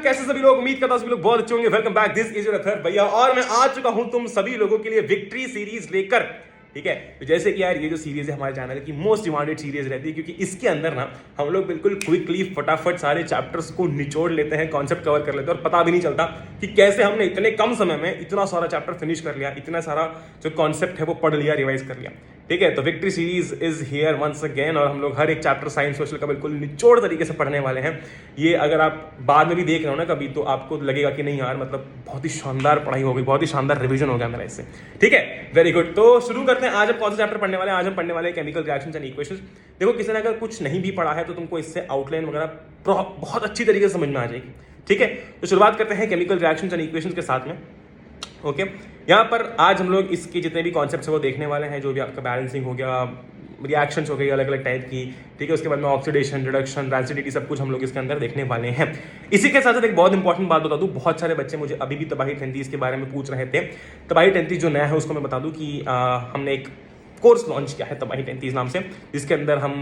कैसे सभी लोग, उम्मीद करता हूं सभी लोग बहुत अच्छे होंगे। Welcome back, this is your Athar भैया और मैं आ चुका हूं तुम सभी लोगों के लिए विक्ट्री सीरीज लेकर। ठीक है, तो जैसे कि यार ये जो सीरीज है हमारे चैनल की मोस्ट डिमांडेड सीरीज रहती है, क्योंकि इसके अंदर ना हम लोग बिल्कुल क्विकली फटाफट सारे चैप्टर्स को निचोड़ लेते हैं, कॉन्सेप्ट कवर कर लेते हैं और पता भी नहीं चलता कि कैसे हमने इतने कम समय में इतना सारा चैप्टर फिनिश कर लिया, इतना सारा जो कॉन्सेप्ट है वो पढ़ लिया, रिवाइज कर लिया। ठीक है, तो victory series is here once again और हम लोग हर एक चैप्टर साइंस सोशल का बिल्कुल निचोड़ तरीके से पढ़ने वाले हैं। ये अगर आप बाद में भी देख रहे हो ना कभी, तो आपको लगेगा कि नहीं यार, मतलब बहुत ही शानदार पढ़ाई हो गई, बहुत ही शानदार रिवीजन हो गया मेरा इससे। ठीक है, वेरी गुड। तो शुरू करते हैं। आज हम कौन सा चैप्टर पढ़ने वाले हैं? आज हम पढ़ने वाले हैं केमिकल रिएक्शंस एंड इक्वेशंस। देखो, किसी ने अगर कुछ नहीं भी पढ़ा है तो तुमको इससे आउटलाइन वगैरह बहुत अच्छी तरीके से समझ में आ जाएगी। ठीक है, तो शुरुआत करते हैं केमिकल रिएक्शंस एंड इक्वेशंस के साथ में। ओके, यहाँ पर आज हम लोग इसके जितने भी कॉन्सेप्ट्स हैं वो देखने वाले हैं, जो भी आपका बैलेंसिंग हो गया, रिएक्शंस हो गई अलग अलग टाइप की। ठीक है, उसके बाद में ऑक्सीडेशन, रिडक्शन, रैसिडिटी, सब कुछ हम लोग इसके अंदर देखने वाले हैं। इसी के साथ साथ एक बहुत इंपॉर्टेंट बात बता दूं, बहुत सारे बच्चे मुझे अभी भी तबाही 33 के बारे में पूछ रहे थे। तबाही 33 जो नया है उसको मैं बता दूं कि हमने एक कोर्स लॉन्च किया है तबाही 33 नाम से, जिसके अंदर हम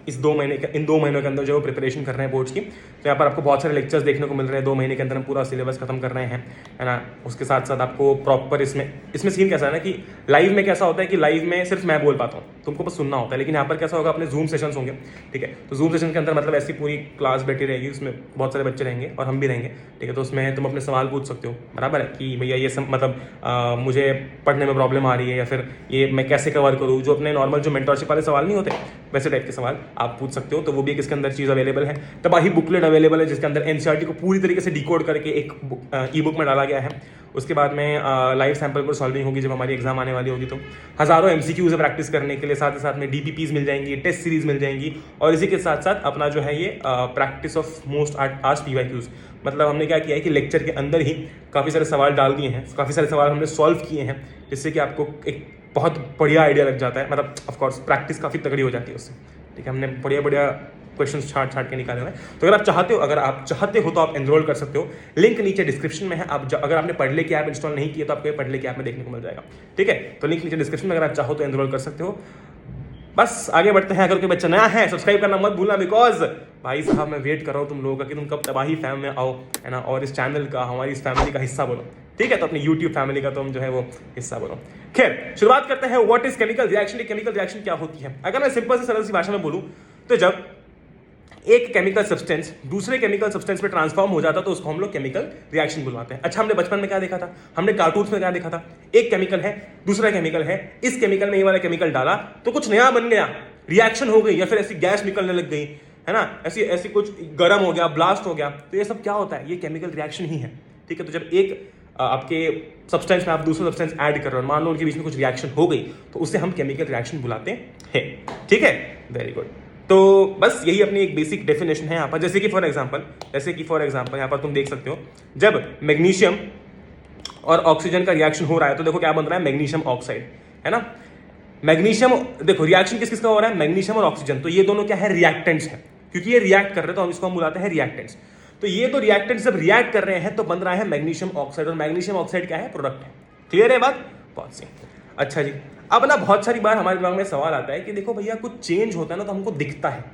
इन 2 महीनों के अंदर जो प्रिपरेशन कर रहे हैं बोर्ड्स की। तो यहाँ पर आपको बहुत सारे लेक्चर्स देखने को मिल रहे हैं। 2 महीने के अंदर हम पूरा सिलेबस खत्म कर रहे हैं, है ना। उसके साथ साथ आपको प्रॉपर इसमें सीन कैसा है ना कि लाइव में कैसा होता है कि लाइव में सिर्फ मैं बोल पाता हूँ, तुमको बस सुनना होता है। लेकिन यहाँ पर कैसा होगा, अपने जूम सेशंस होंगे। ठीक है, तो जूम सेशन के अंदर मतलब ऐसी पूरी क्लास बैठी रहेगी, उसमें बहुत सारे बच्चे रहेंगे और हम भी रहेंगे। ठीक है, तो उसमें तुम अपने सवाल पूछ सकते हो, बराबर है, कि भैया ये सब मतलब मुझे पढ़ने में प्रॉब्लम आ रही है, या फिर ये मैं कैसे कवर करूँ। जो अपने नॉर्मल जो मेंटरशिप वाले सवाल नहीं होते, वैसे टाइप के सवाल आप पूछ सकते हो। तो वो भी एक इसके अंदर चीज़ अवेलेबल है। तबाही बुकलेट अवेलेबल है, जिसके अंदर एनसीईआरटी को पूरी तरीके से डिकोड करके एक ई बुक में डाला गया है। उसके बाद में लाइव सैंपल पर सॉल्विंग होगी जब हमारी एग्जाम आने वाली होगी, तो हज़ारों एमसीक्यूज प्रैक्टिस करने के लिए, साथ ही साथ में डीपीपीज मिल जाएंगी, टेस्ट सीरीज मिल जाएंगी, और इसी के साथ साथ अपना जो है ये practice of most asked PYQs. मतलब हमने क्या किया है कि लेक्चर के अंदर ही काफ़ी सारे सवाल डाल दिए हैं, काफ़ी सारे सवाल हमने सॉल्व किए हैं, जिससे कि आपको एक बहुत बढ़िया आइडिया लग जाता है। मतलब ऑफकोर्स प्रैक्टिस काफ़ी तगड़ी हो जाती है उससे। ठीक है, हमने बढ़िया क्वेश्चंस छाट के निकाले हुए हैं। तो अगर आप चाहते हो तो आप एनरोल कर सकते हो। लिंक नीचे डिस्क्रिप्शन में है। आप अगर आपने पढ़ले की ऐप इंस्टॉल नहीं किया तो आपको पढ़ले की ऐप में देखने को मिल जाएगा। ठीक है, तो लिंक नीचे डिस्क्रिप्शन में, अगर आप चाहो तो एनरोल कर सकते हो। बस आगे बढ़ते हैं। अगर कोई बच्चा नया है, सब्सक्राइब करना मत भूलना, बिकॉज भाई साहब मैं वेट कर रहा हूँ तुम लोगों का कि तुम कब तबाही फैम में आओ, है ना, और इस चैनल का, हमारी इस फैमिली का हिस्सा बनो। ठीक है, तो अपनी यूट्यूब फैमिली का तुम जो है वो हिस्सा बनो। खैर, शुरुआत करते हैं। What is chemical reaction? Chemical reaction क्या होती है? अगर मैं सिंपल से सरल सी भाषा में बोलूं तो जब एक केमिकल सब्सटेंस दूसरे केमिकल सब्सटेंस में ट्रांसफॉर्म हो जाता तो उसको हम लोग केमिकल रिएक्शन बुलवाते हैं। अच्छा, हमने बचपन में क्या देखा था? हमने कार्टून्स में क्या देखा था? एक केमिकल है, दूसरा केमिकल है, इस केमिकल में ये वाला केमिकल डाला तो कुछ नया बन गया, रिएक्शन हो गई, या फिर ऐसी गैस निकलने लग गई, है ना, ऐसी कुछ गर्म हो गया, ब्लास्ट हो गया। तो ये सब क्या होता है? ये केमिकल रिएक्शन ही है। ठीक है, तो जब एक आपके सब्सटेंस में आप दूसरा सब्सटेंस ऐड कर रहे हो, मान लो उनके बीच में कुछ रिएक्शन हो गई, तो उसे हम केमिकल रिएक्शन बुलाते हैं। ठीक है, वेरी गुड। तो बस यही अपनी एक बेसिक डेफिनेशन है यहाँ पर। जैसे कि फॉर एग्जांपल यहाँ पर तुम देख सकते हो, जब मैग्नीशियम और ऑक्सीजन का रिएक्शन हो रहा है तो देखो क्या बन रहा है, मैग्नीशियम ऑक्साइड, है ना। मैग्नीशियम, देखो रिएक्शन किसका हो रहा है, मैग्नीशियम और ऑक्सीजन। तो ये दोनों क्या है, रिएक्टेंट्स है, क्योंकि ये रिएक्ट कर रहे हैं तो हम इसको बुलाते हैं रिएक्टेंट्स। तो ये तो रिएक्टेंट्स जब रिएक्ट कर रहे हैं तो बन रहा है मैग्नीशियम ऑक्साइड, और मैग्नीशियम ऑक्साइड क्या है, प्रोडक्ट है। क्लियर है बात? बहुत सही। अच्छा जी, अब ना बहुत सारी बार हमारे दिमाग में सवाल आता है कि देखो भैया, कुछ चेंज होता है ना तो हमको दिखता है।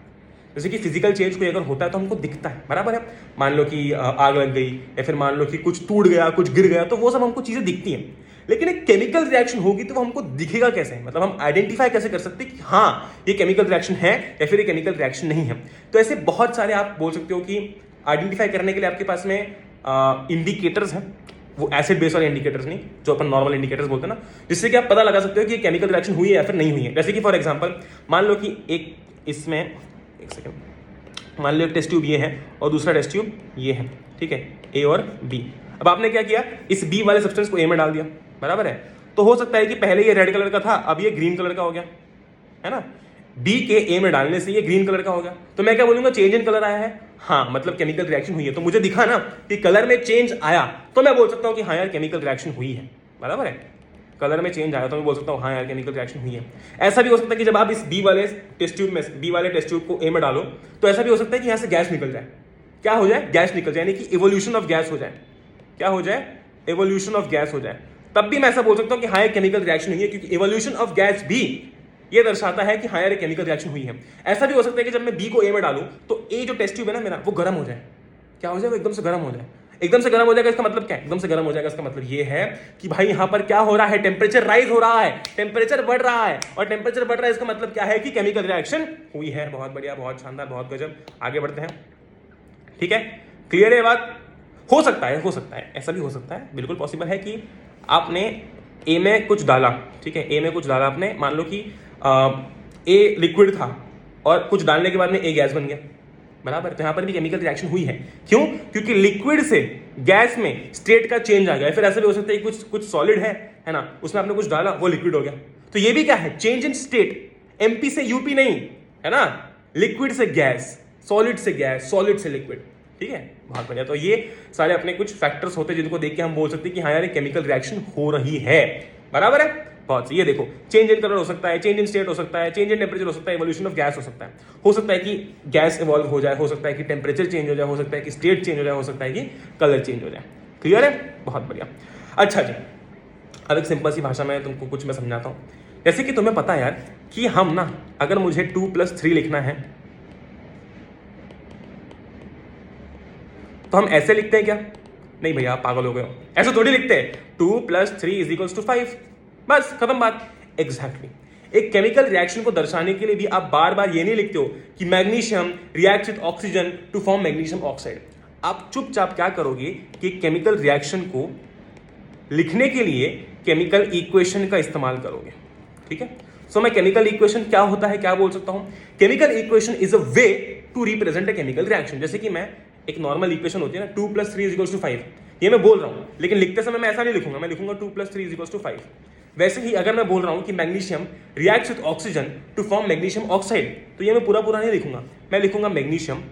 जैसे कि फिजिकल चेंज कोई अगर होता है तो हमको दिखता है, बराबर है। मान लो कि आग लग गई, या फिर मान लो कि कुछ टूट गया, कुछ गिर गया, तो वो सब हमको चीजें दिखती हैं। लेकिन एक केमिकल रिएक्शन होगी तो वो हमको दिखेगा कैसे? मतलब हम आइडेंटिफाई कैसे कर सकते हैं कि हाँ ये केमिकल रिएक्शन है या फिर ये केमिकल रिएक्शन नहीं है? तो ऐसे बहुत सारे आप बोल सकते हो कि आइडेंटिफाई करने के लिए आपके पास में इंडिकेटर्स हैं। वो एसिड बेस वाले इंडिकेटर्स नहीं, जो अपन नॉर्मल इंडिकेटर्स बोलते हैं ना, जिससे कि आप पता लगा सकते हो कि ये केमिकल रिएक्शन हुई है या फिर नहीं हुई है। जैसे कि फॉर एग्जांपल मान लो कि एक इसमें, एक सेकेंड, मान लो एक टेस्ट ट्यूब ये है और दूसरा टेस्ट ट्यूब ये है। ठीक है, ए और बी। अब आपने क्या किया, इस बी वाले सब्सटेंस को ए में डाल दिया, बराबर है। तो हो सकता है कि पहले ये रेड कलर का था, अब ये ग्रीन कलर का हो गया, है ना। बी के ए में डालने से ये ग्रीन कलर का हो गया। तो मैं क्या बोलूंगा, चेंज इन कलर आया है, हाँ मतलब केमिकल रिएक्शन हुई है। तो मुझे दिखा ना कि कलर में चेंज आया, तो मैं बोल सकता हूं कि हाँ यार केमिकल रिएक्शन हुई है, बराबर है। कलर में चेंज आया तो मैं बोल सकता हूँ हाँ यार केमिकल रिएक्शन हुई है। ऐसा भी हो सकता है कि जब आप इस बी वाले टेस्ट ट्यूब को ए में डालो तो ऐसा भी हो सकता है कि यहाँ से गैस निकल जाए। क्या हो जाए, गैस निकल जाए, यानी कि इवोल्यूशन ऑफ गैस हो जाए। क्या हो जाए, इवोल्यूशन ऑफ गैस हो जाए। तब भी मैं ऐसा बोल सकता हूँ कि हाँ केमिकल रिएक्शन हुई है, क्योंकि इवोल्यूशन ऑफ गैस भी ये दर्शाता है कि हाँ यार केमिकल रिएक्शन हुई है। ऐसा भी हो सकता है कि जब मैं बी को ए में डालूं तो ए जो टेस्ट ट्यूब है ना मेरा, वो गर्म हो जाए। क्या हो जाए, वो एकदम से गर्म हो जाए। एकदम से गर्म हो जाएगा इसका मतलब क्या है? एकदम से गर्म हो जाएगा इसका मतलब ये है कि भाई यहां पर क्या हो रहा है, टेम्परेचर राइज हो रहा है, टेम्परेचर बढ़ रहा है, और टेम्परेचर बढ़ रहा है इसका मतलब क्या है कि केमिकल रिएक्शन हुई है। बहुत बढ़िया, बहुत शानदार, बहुत गजब। आगे बढ़ते हैं, ठीक है, क्लियर है बात? हो सकता है ऐसा भी हो सकता है, बिल्कुल पॉसिबल है कि आपने ए में कुछ डाला, ठीक है, ए में कुछ डाला आपने, मान लो कि ए लिक्विड था और कुछ डालने के बाद में ए गैस बन गया, बराबर। तो यहां पर भी केमिकल रिएक्शन हुई है। क्यों? क्योंकि लिक्विड से गैस में स्टेट का चेंज आ गया। फिर ऐसा भी हो सकता है कि कुछ सॉलिड है ना, उसमें आपने कुछ डाला, वो लिक्विड हो गया। तो ये भी क्या है? Change in state. एमपी से यूपी नहीं, है ना, लिक्विड से गैस, सॉलिड से गैस, सॉलिड से लिक्विड, ठीक है, बहुत बढ़िया। तो ये सारे अपने कुछ फैक्टर्स होते हैं जिनको देख के हम बोल सकते हैं कि हाँ यार केमिकल रिएक्शन हो रही है, बराबर है। बहुत ये देखो, चेंज इन कलर हो सकता है, चेंज इन स्टेट हो सकता है, चेंज इन टेम्परेचर हो सकता है, इवोल्यूशन ऑफ गैस हो सकता है कि गैस इवॉल्व हो जाए, हो सकता है कि टेम्परेचर चेंज हो जाए, हो सकता है कि स्टेट चेंज हो जाए, हो सकता है कि कलर चेंज हो जाए। क्लियर है? बहुत बढ़िया। अच्छा जी, अब एक सिंपल सी भाषा में तुमको कुछ मैं समझाता हूँ। जैसे कि तुम्हें पता है यार कि हम ना, अगर मुझे 2+3 लिखना है तो हम ऐसे लिखते हैं क्या? नहीं भैया, आप पागल हो गए हो, ऐसे थोड़ी लिखते हैं। 2+3 = 5, बस खत्म बात। एग्जैक्टली एक केमिकल रिएक्शन को दर्शाने के लिए भी आप बार बार ये नहीं लिखते हो कि magnesium reacts with oxygen to form magnesium oxide. आप चुपचाप क्या करोगे कि केमिकल रिएक्शन को लिखने के लिए केमिकल इक्वेशन का इस्तेमाल करोगे, ठीक है। सो मैं केमिकल इक्वेशन क्या होता है क्या बोल सकता हूं? Chemical equation is a way to represent a chemical reaction. जैसे कि मैं एक नॉर्मल इक्वेशन होती है ना, 2+3 = 5, ये मैं बोल रहा हूं, लेकिन लिखते समय मैं ऐसा नहीं लिखूंगा, मैं लिखूंगा 2+3 = 5। वैसे ही अगर मैं बोल रहा हूं कि magnesium reacts with oxygen to form magnesium oxide, तो ये मैं पूरा नहीं लिखूंगा, मैं लिखूंगा magnesium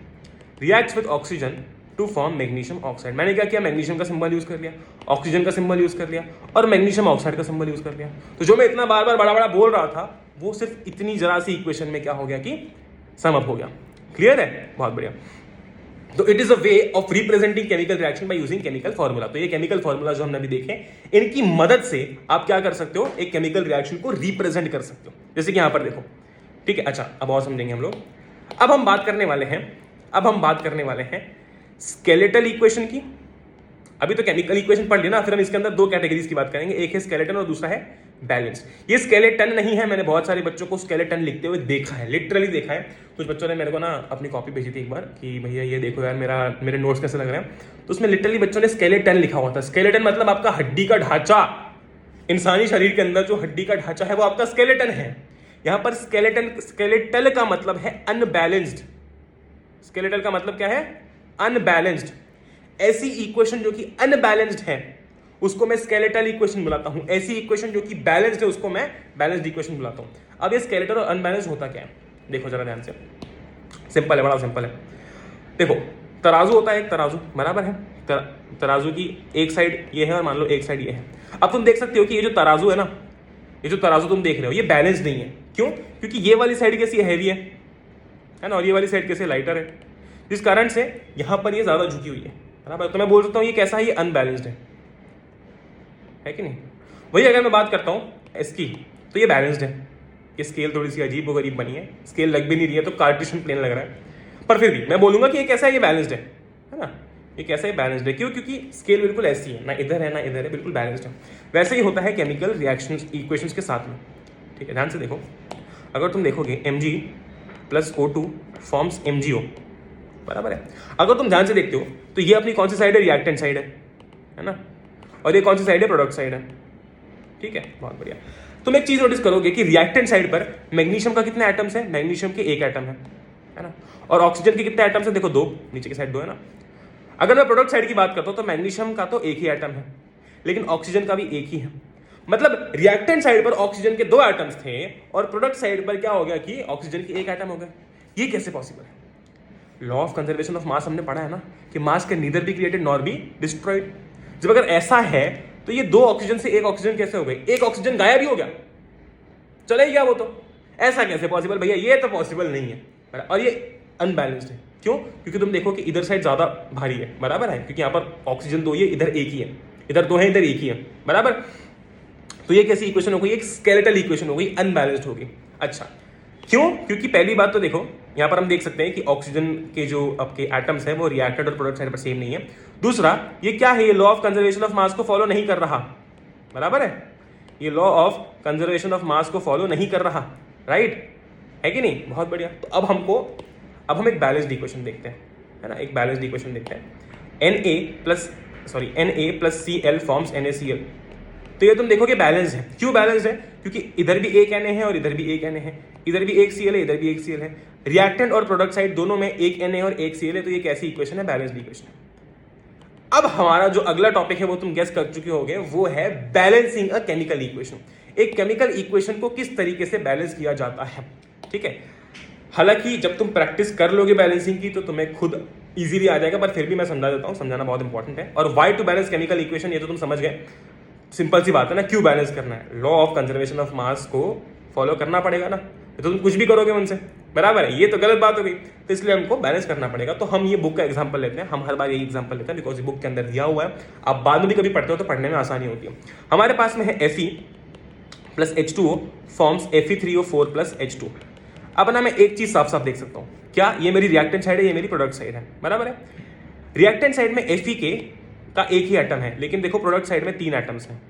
reacts with oxygen to form magnesium oxide. मैंने क्या किया? मैग्नीशियम का सिंबल यूज कर लिया, ऑक्सीजन का सिंबल यूज कर लिया, और मैग्नीशियम ऑक्साइड का सिंबल यूज कर लिया। तो जो मैं इतना बार बार बड़ा बोल रहा था, वो सिर्फ इतनी जरा सी इक्वेशन में क्या हो गया कि सम अप हो गया। क्लियर है? बहुत बढ़िया। तो it is a way of representing chemical reaction by using chemical formula. तो ये केमिकल फॉर्मूला जो हमने अभी देखे, इनकी मदद से आप क्या कर सकते हो? एक केमिकल रिएक्शन को रिप्रेजेंट कर सकते हो। जैसे कि यहां पर देखो, ठीक है। अच्छा, अब और समझेंगे हम लोग। अब हम बात करने वाले हैं स्केलेटल इक्वेशन की। अभी तो केमिकल इक्वेशन पढ़ लेना, फिर हम इसके अंदर दो कैटेगरीज की बात करेंगे, एक है स्केलेटन और दूसरा है बैलेंस्ड। ये स्केलेटन नहीं है, मैंने बहुत सारे बच्चों को स्केलेटन लिखते हुए देखा है, लिटरली देखा है। कुछ बच्चों ने मेरे को ना अपनी कॉपी भेजी थी एक बार कि भैया ये देखो यार मेरे नोट्स कैसे लग रहे हैं, तो उसमें लिटरली बच्चों ने स्केलेटन लिखा हुआ था। स्केलेटन मतलब आपका हड्डी का ढांचा, इंसानी शरीर के अंदर जो हड्डी का ढांचा है वो आपका स्केलेटन है। यहां पर स्केलेटल का मतलब है अनबैलेंस्ड। स्केलेटल का मतलब क्या है? अनबैलेंस्ड। ऐसी इक्वेशन जो कि अनबैलेंस्ड है उसको मैं स्केलेटल इक्वेशन बुलाता हूं, ऐसी इक्वेशन जो कि बैलेंस्ड है उसको मैं बैलेंस्ड इक्वेशन बुलाता हूं। अब ये स्केलेटल और अनबैलेंस्ड होता क्या है, देखो जरा ध्यान से। सिंपल है, बड़ा सिंपल है। देखो, तराजू होता है, एक तराजू, बराबर है। तराजू की एक साइड ये है और मान लो एक साइड ये है। अब तुम देख सकते हो कि ये जो तराजू है ना, ये जो तराजू तुम देख रहे हो ये बैलेंस्ड नहीं है। क्यों? क्योंकि ये वाली साइड कैसी हैवी है ना, और ये वाली साइड कैसे लाइटर है, जिस कारण से यहां पर ये ज्यादा झुकी हुई है, बराबर। तो मैं बोल सकता हूं ये कैसा है? ये अनबैलेंस्ड है कि नहीं? वही अगर मैं बात करता हूं इसकी, तो ये बैलेंस्ड है। ये स्केल थोड़ी सी अजीब व गरीब बनी है, स्केल लग भी नहीं रही है, तो कार्टेशियन प्लेन लग रहा है, पर फिर भी मैं बोलूंगा कि ये कैसा है? ये बैलेंस्ड है ना। ये कैसा है? बैलेंस्ड है। क्यों? क्योंकि स्केल बिल्कुल ऐसी है, ना इधर है ना इधर है, बिल्कुल बैलेंस्ड है। वैसे ही होता है केमिकल रिएक्शंस इक्वेशंस के साथ में, ठीक है। ध्यान से देखो, अगर तुम देखोगे Mg + O2 फॉर्म्स MgO, बराबर है। अगर तुम ध्यान से देखते हो तो ये अपनी कौन सी साइड है? रिएक्टेंट साइड है ना, और ये कौन सी साइड है? प्रोडक्ट साइड है, ठीक है। बहुत बढ़िया। तुम एक चीज नोटिस करोगे कि रिएक्टेंट साइड पर मैग्नीशियम का कितने एटम्स है? मैग्नीशियम के 1 एटम है ना, और ऑक्सीजन के कितने एटम्स है? देखो 2, नीचे की साइड 2 है ना। अगर मैं प्रोडक्ट साइड की बात करता हूं तो मैग्नीशियम का तो 1 ही एटम है, लेकिन ऑक्सीजन का भी 1 ही है। मतलब रिएक्टेंट साइड पर ऑक्सीजन के 2 एटम्स थे और प्रोडक्ट साइड पर क्या हो गया कि ऑक्सीजन के 1 एटम हो गए। ये कैसे पॉसिबल है? Law of conservation of mass हमने पढ़ा है ना, कि मास can neither be created nor be destroyed. जब अगर ऐसा है तो ये 2 ऑक्सीजन से 1 ऑक्सीजन कैसे हो गए? 1 ऑक्सीजन गायब ही हो गया, चले ही गया वो, तो ऐसा कैसे पॉसिबल भैया? ये तो पॉसिबल नहीं है। और ये अनबैलेंस्ड है। क्यों? क्योंकि तुम देखो कि इधर साइड ज्यादा भारी है, बराबर है, क्योंकि यहाँ पर ऑक्सीजन 2 है, इधर 1 ही है, इधर 2 है, इधर 1 ही है, बराबर। तो ये कैसी इक्वेशन हो गई? एक स्केलेटल इक्वेशन हो गई, अनबैलेंस्ड हो गई। अच्छा, क्यों? क्योंकि पहली बात तो देखो, यहाँ पर हम देख सकते हैं कि ऑक्सीजन के जो आपके एटम्स हैं वो रिएक्टेड और प्रोडक्ट साइड पर सेम नहीं है। दूसरा, ये क्या है, ये law of conservation of mass को फॉलो नहीं कर रहा, बराबर है, ये law of conservation of mass को फॉलो नहीं कर रहा, राइट है कि नहीं, बहुत बढ़िया। तो अब हम एक बैलेंस्ड इक्वेशन देखते हैं, है ना, एक बैलेंस्ड इक्वेशन देखते हैं। Na plus Cl forms NaCl। तो ये तुम देखोगे बैलेंस है। क्यों बैलेंस है? क्योंकि इधर भी एक Na है और इधर भी एक Na है, इधर भी एक Cl है, इधर भी एक Cl है, रिएक्टेंट और प्रोडक्ट साइड दोनों में एक Na और एक Cl है। तो ये कैसी इक्वेशन है? Balanced equation. अब हमारा जो अगला टॉपिक है वो तुम गेस कर चुके होगे, वो है बैलेंसिंग अ केमिकल इक्वेशन। एक केमिकल इक्वेशन को किस तरीके से बैलेंस किया जाता है, ठीक है। हालांकि जब तुम प्रैक्टिस कर लोगे बैलेंसिंग की तो तुम्हें खुद इजीली आ जाएगा, पर फिर भी मैं समझा देता हूं, समझाना बहुत इंपॉर्टेंट है। और why to balance chemical equation, ये तो तुम समझ गए, सिंपल सी बात है ना, क्यों बैलेंस करना है, law of conservation of mass को फॉलो करना पड़ेगा ना, तो तुम कुछ भी करोगे उनसे, बराबर है, ये तो गलत बात हो गई, तो इसलिए हमको बैलेंस करना पड़ेगा। तो हम ये बुक का एग्जांपल लेते हैं, हम हर बार यही एग्जांपल लेते हैं बिकॉज ये बुक के अंदर दिया हुआ है, आप बाद में भी कभी पढ़ते हो तो पढ़ने में आसानी होती है। हमारे पास में है Fe plus H2O forms Fe3O4 plus H2। अब ना मैं एक चीज साफ साफ देख सकता हूँ, क्या ये मेरी रिएक्टेंट साइड है, ये मेरी प्रोडक्ट साइड है, बराबर है। रिएक्टेंट साइड में Fe का एक ही एटम है, लेकिन देखो प्रोडक्ट साइड में 3 एटम्स हैं,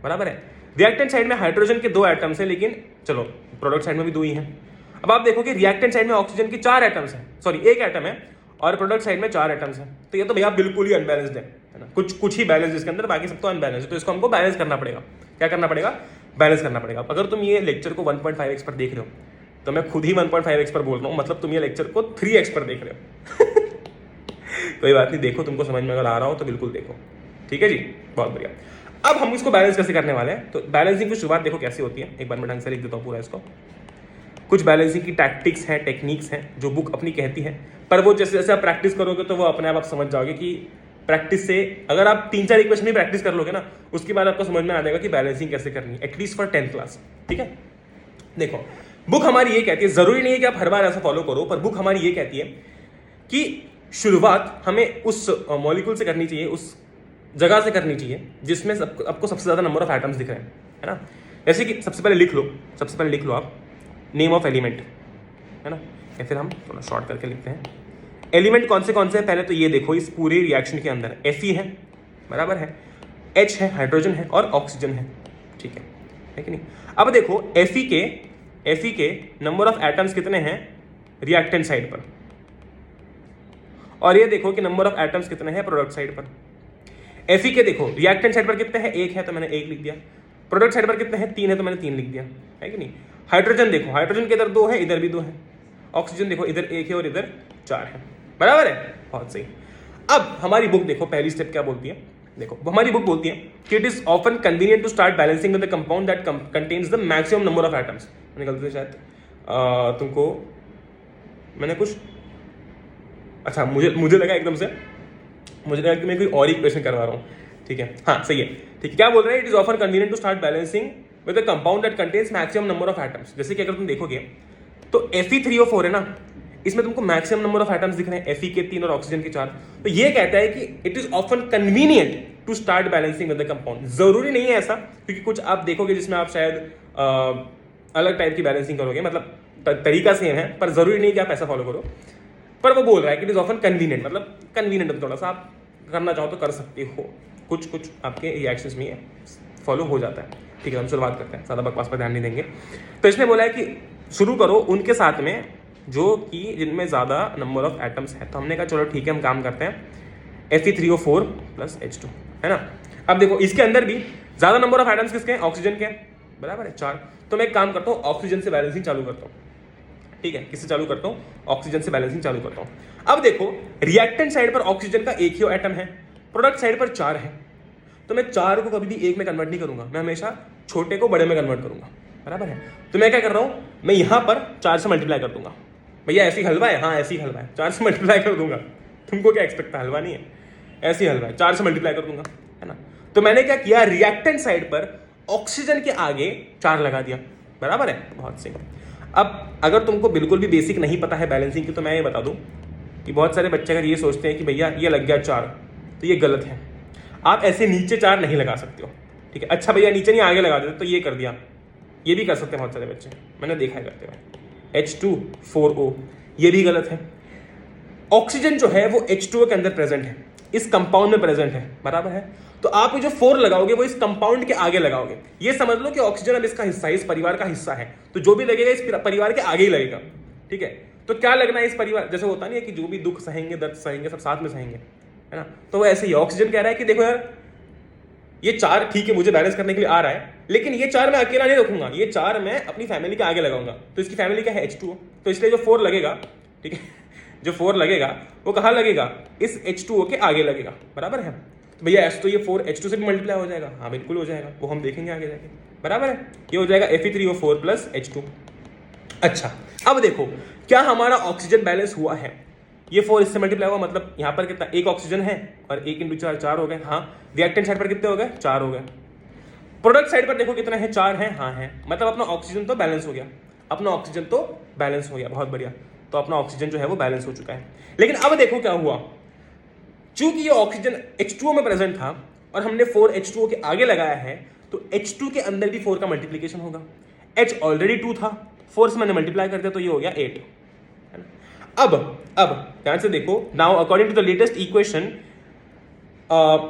बराबर है। रिएक्टेंट साइड में हाइड्रोजन के 2 एटम्स हैं, लेकिन चलो प्रोडक्ट साइड में भी 2 ही हैं। अब आप देखोगे रिएक्टेंट साइड में ऑक्सीजन के 4 एटम्स हैं, सॉरी 1 एटम है, और प्रोडक्ट साइड में 4 एटम्स हैं। तो ये तो भैया बिल्कुल ही अनबैलेंस्ड है ना, कुछ ही बैलेंस इसके अंदर, बाकी सब तो अनबैलेंस है। तो इसको हमको बैलेंस करना पड़ेगा। क्या करना पड़ेगा? बैलेंस करना पड़ेगा। अगर तुम ये लेक्चर को 1.5x पर देख रहे हो तो मैं खुद ही 1.5x पर बोल रहा हूँ, मतलब तुम ये लेक्चर को 3x पर देख रहे हो। कोई बात नहीं, देखो, तुमको समझ में अगर आ रहा हो तो बिल्कुल देखो, ठीक है जी, बहुत बढ़िया। अब हम इसको बैलेंस कैसे करने वाले हैं, तो बैलेंसिंग की शुरुआत देखो कैसे होती है, एक बार मैं ढंग से लिख देता हूँ पूरा इसको। कुछ बैलेंसिंग की टैक्टिक्स हैं, टेक्निक्स हैं जो बुक अपनी कहती है, पर वो जैसे जैसे आप प्रैक्टिस करोगे तो वो अपने आप समझ जाओगे कि प्रैक्टिस से अगर आप 3-4 इक्वेशन भी प्रैक्टिस कर लोगे ना, उसके बाद आपको समझ में आ जाएगा कि बैलेंसिंग कैसे करनी है, एटलीस्ट फॉर 10th क्लास, ठीक है। देखो बुक हमारी ये कहती है, जरूरी नहीं है कि आप हर बार ऐसा फॉलो करो, पर बुक हमारी ये कहती है कि शुरुआत हमें उस मॉलिक्यूल से करनी चाहिए, उस जगह से करनी चाहिए जिसमें आपको सबसे ज्यादा नंबर ऑफ एटम्स दिख रहे हैं, है ना। जैसे कि सबसे पहले लिख लो आप नेम ऑफ एलिमेंट, है ना, या फिर हम थोड़ा शॉर्ट करके लिखते हैं। एलिमेंट कौन से हैं? पहले तो ये देखो, इस पूरे रिएक्शन के अंदर Fe है, बराबर है, H है, हाइड्रोजन है, और ऑक्सीजन है, ठीक है कि नहीं। अब देखो Fe के नंबर ऑफ एटम्स कितने हैं रिएक्टेंट साइड पर, और ये देखो कि नंबर ऑफ एटम्स कितने हैं प्रोडक्ट साइड पर। Fe के देखो रिएक्टेंट साइड पर कितने हैं, 1 है तो मैंने 1 लिख दिया, प्रोडक्ट साइड पर कितने हैं, 3 है तो मैंने 3 लिख दिया, है कि नहीं। हाइड्रोजन देखो, हाइड्रोजन के इधर 2 है, इधर भी 2 है, ऑक्सीजन देखो इधर 1 है और इधर 4 है, बराबर है, बहुत सही। अब हमारी बुक देखो पहली स्टेप क्या बोलती है, देखो हमारी बुक बोलती है कि it is often convenient to start balancing with the compound that contains the maximum number of atoms. मैंने गलती से शायद तुमको मैंने कुछ, अच्छा मुझे लगा एकदम से, मुझे लगा कि मैं कोई और इक्वेशन करवा रहा हूँ, ठीक है, हाँ सही है, ठीक है। क्या बोल रहे हैं? It is often convenient to start balancing with the compound that contains maximum number of atoms. जैसे कि अगर तुम देखोगे तो Fe3O4 है ना, इसमें तुमको मैक्सिमम नंबर ऑफ एटम्स दिख रहे हैं, Fe के 3 और ऑक्सीजन के 4। तो ये कहता है कि it is often convenient to start balancing with the compound. जरूरी नहीं है ऐसा, क्योंकि कुछ आप देखोगे जिसमें आप शायद अलग टाइप की बैलेंसिंग करोगे, मतलब तरीका सेम है, पर जरूरी नहीं कि आप ऐसा फॉलो करो। पर वो बोल रहा है कि इट इज ऑफन कन्वीनियंट, मतलब कन्वीनियंट थोड़ा सा आप करना चाहो तो कर सकते हो, कुछ आपके रिएक्शंस में फॉलो हो जाता है, ठीक है। हम शुरुआत करते हैं, ज़्यादा बकवास पर ध्यान नहीं देंगे। तो इसने बोला है कि शुरू करो उनके साथ में जो कि जिनमें ज़्यादा नंबर ऑफ एटम्स है। तो हमने कहा चलो ठीक है, हम काम करते हैं Fe3O4 प्लस H2, है ना। अब देखो इसके अंदर भी ज़्यादा नंबर ऑफ एटम्स किसके हैं, ऑक्सीजन के, बराबर है, 4। तो मैं एक काम करता हूँ, ऑक्सीजन से बैलेंसिंग चालू करता हूँ, ठीक है। किससे चालू करता हूँ? ऑक्सीजन से बैलेंसिंग चालू करता हूँ। अब देखो रिएक्टेंट साइड पर ऑक्सीजन का 1 ही एटम है, प्रोडक्ट साइड पर 4 है, तो मैं 4 को कभी भी 1 में कन्वर्ट नहीं करूंगा, मैं हमेशा छोटे को बड़े में कन्वर्ट करूंगा, बराबर है। तो मैं क्या कर रहा हूं, मैं यहां पर 4 से मल्टीप्लाई कर दूंगा। भैया ऐसी हलवा है, हाँ ऐसी हलवा है, 4 से मल्टीप्लाई कर दूंगा। तुमको क्या एक्सपेक्ट था, हलवा नहीं है, ऐसी हलवा है, 4 से मल्टीप्लाई कर दूंगा, है ना। तो मैंने क्या किया, रिएक्टेंट साइड पर ऑक्सीजन के आगे 4 लगा दिया, बराबर है, बहुत सही। अब अगर तुमको बिल्कुल भी बेसिक नहीं पता है बैलेंसिंग की, तो मैं ये बता दूं कि बहुत सारे बच्चे अगर ये सोचते हैं कि भैया ये लग गया 4, तो ये गलत है। आप ऐसे नीचे 4 नहीं लगा सकते हो, ठीक है। अच्छा भैया नीचे नहीं आगे लगा देते, तो ये कर दिया, ये भी कर सकते हैं बहुत सारे बच्चे, मैंने देखा है करते हुए। H2 4O ये भी गलत है। ऑक्सीजन जो है वो H2O के अंदर प्रेजेंट है, इस कंपाउंड में प्रेजेंट है, बराबर है। तो आप ये जो 4 लगाओगे वो इस कंपाउंड के आगे लगाओगे। ये समझ लो कि ऑक्सीजन अब इसका हिस्सा है, इस परिवार का हिस्सा है, तो जो भी लगेगा इस परिवार के आगे ही लगेगा, ठीक है। तो क्या लगना है इस परिवार, जैसे होता नहीं है कि जो भी दुख सहेंगे दर्द सहेंगे सब साथ में सहेंगे, है ना। तो वो ऐसे ही ऑक्सीजन कह रहा है कि देखो यार ये 4 ठीक है मुझे बैलेंस करने के लिए आ रहा है, लेकिन ये 4 मैं अकेला नहीं रखूंगा, ये 4 मैं अपनी फैमिली के आगे लगाऊंगा। तो इसकी फैमिली क्या है, H2O, तो इसलिए जो 4 लगेगा, ठीक है, जो 4 लगेगा वो कहाँ लगेगा, इस H2O के आगे लगेगा, बराबर है। तो भैया ऐसे तो ये 4 H2 से भी मल्टीप्लाई हो जाएगा, हाँ बिल्कुल हो जाएगा, वो हम देखेंगे आगे जाके, बराबर है। ये हो जाएगा Fe3O4 प्लस H2। अच्छा अब देखो क्या हमारा ऑक्सीजन बैलेंस हुआ है, ये 4 इससे मल्टीप्लाई हुआ, मतलब यहाँ पर कितना, एक ऑक्सीजन है और 1 × 4 4 हो गए, हाँ। रिएक्टेंट साइड पर कितने हो गए, 4 हो गए। प्रोडक्ट साइड पर देखो कितना है, 4 है, हाँ है, मतलब अपना ऑक्सीजन तो बैलेंस हो गया, अपना ऑक्सीजन तो बैलेंस हो गया, बहुत बढ़िया। तो अपना ऑक्सीजन जो है वो बैलेंस हो चुका है। लेकिन अब देखो क्या हुआ, चूंकि ये ऑक्सीजन H2O में प्रेजेंट था और हमने 4 H2O के आगे लगाया है, तो H2 के अंदर भी 4 का मल्टीप्लीकेशन होगा। H ऑलरेडी 2 था, 4 से मैंने मल्टीप्लाई कर दिया तो ये हो गया 8, है ना। अब ध्यान से देखो, now according to the latest equation,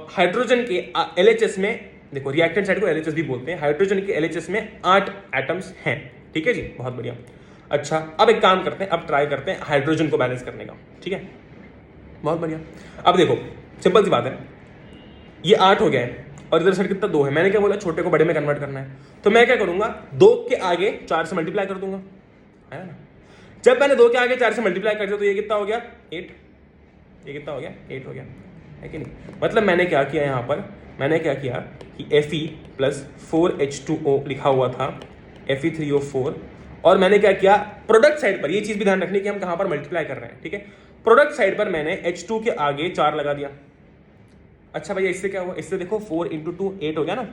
hydrogen के LHS में, देखो रिएक्टेंट साइड को LHS भी बोलते हैं, हाइड्रोजन के LHS में 8 एटम्स हैं, ठीक है जी, बहुत बढ़िया। अच्छा अब एक काम करते हैं, अब ट्राई करते हैं हाइड्रोजन को बैलेंस करने का, ठीक है, बहुत बढ़िया। अब देखो सिंपल सी बात है, ये 8 हो गया है और इधर साइड कितना 2 है, मैंने क्या बोला छोटे को बड़े में कन्वर्ट करना है, तो मैं क्या करूंगा 2 के आगे 4 से मल्टीप्लाई कर दूंगा, है ना। जब मैंने 2 के आगे 4 से मल्टीप्लाई कर दिया तो ये कितना हो गया 8, ये कितना हो गया 8 हो गया, है कि नहीं। मतलब मैंने क्या किया यहाँ पर, मैंने क्या किया कि Fe प्लस 4H2O लिखा हुआ था, Fe3O4, और मैंने क्या किया प्रोडक्ट साइड पर, ये चीज भी ध्यान रखनी कि हम कहां पर मल्टीप्लाई कर रहे हैं, ठीक है। प्रोडक्ट साइड पर मैंने H2 के आगे 4 लगा दिया। अच्छा भैया इससे क्या हुआ, इससे देखो 4 × 2 8 हो गया ना,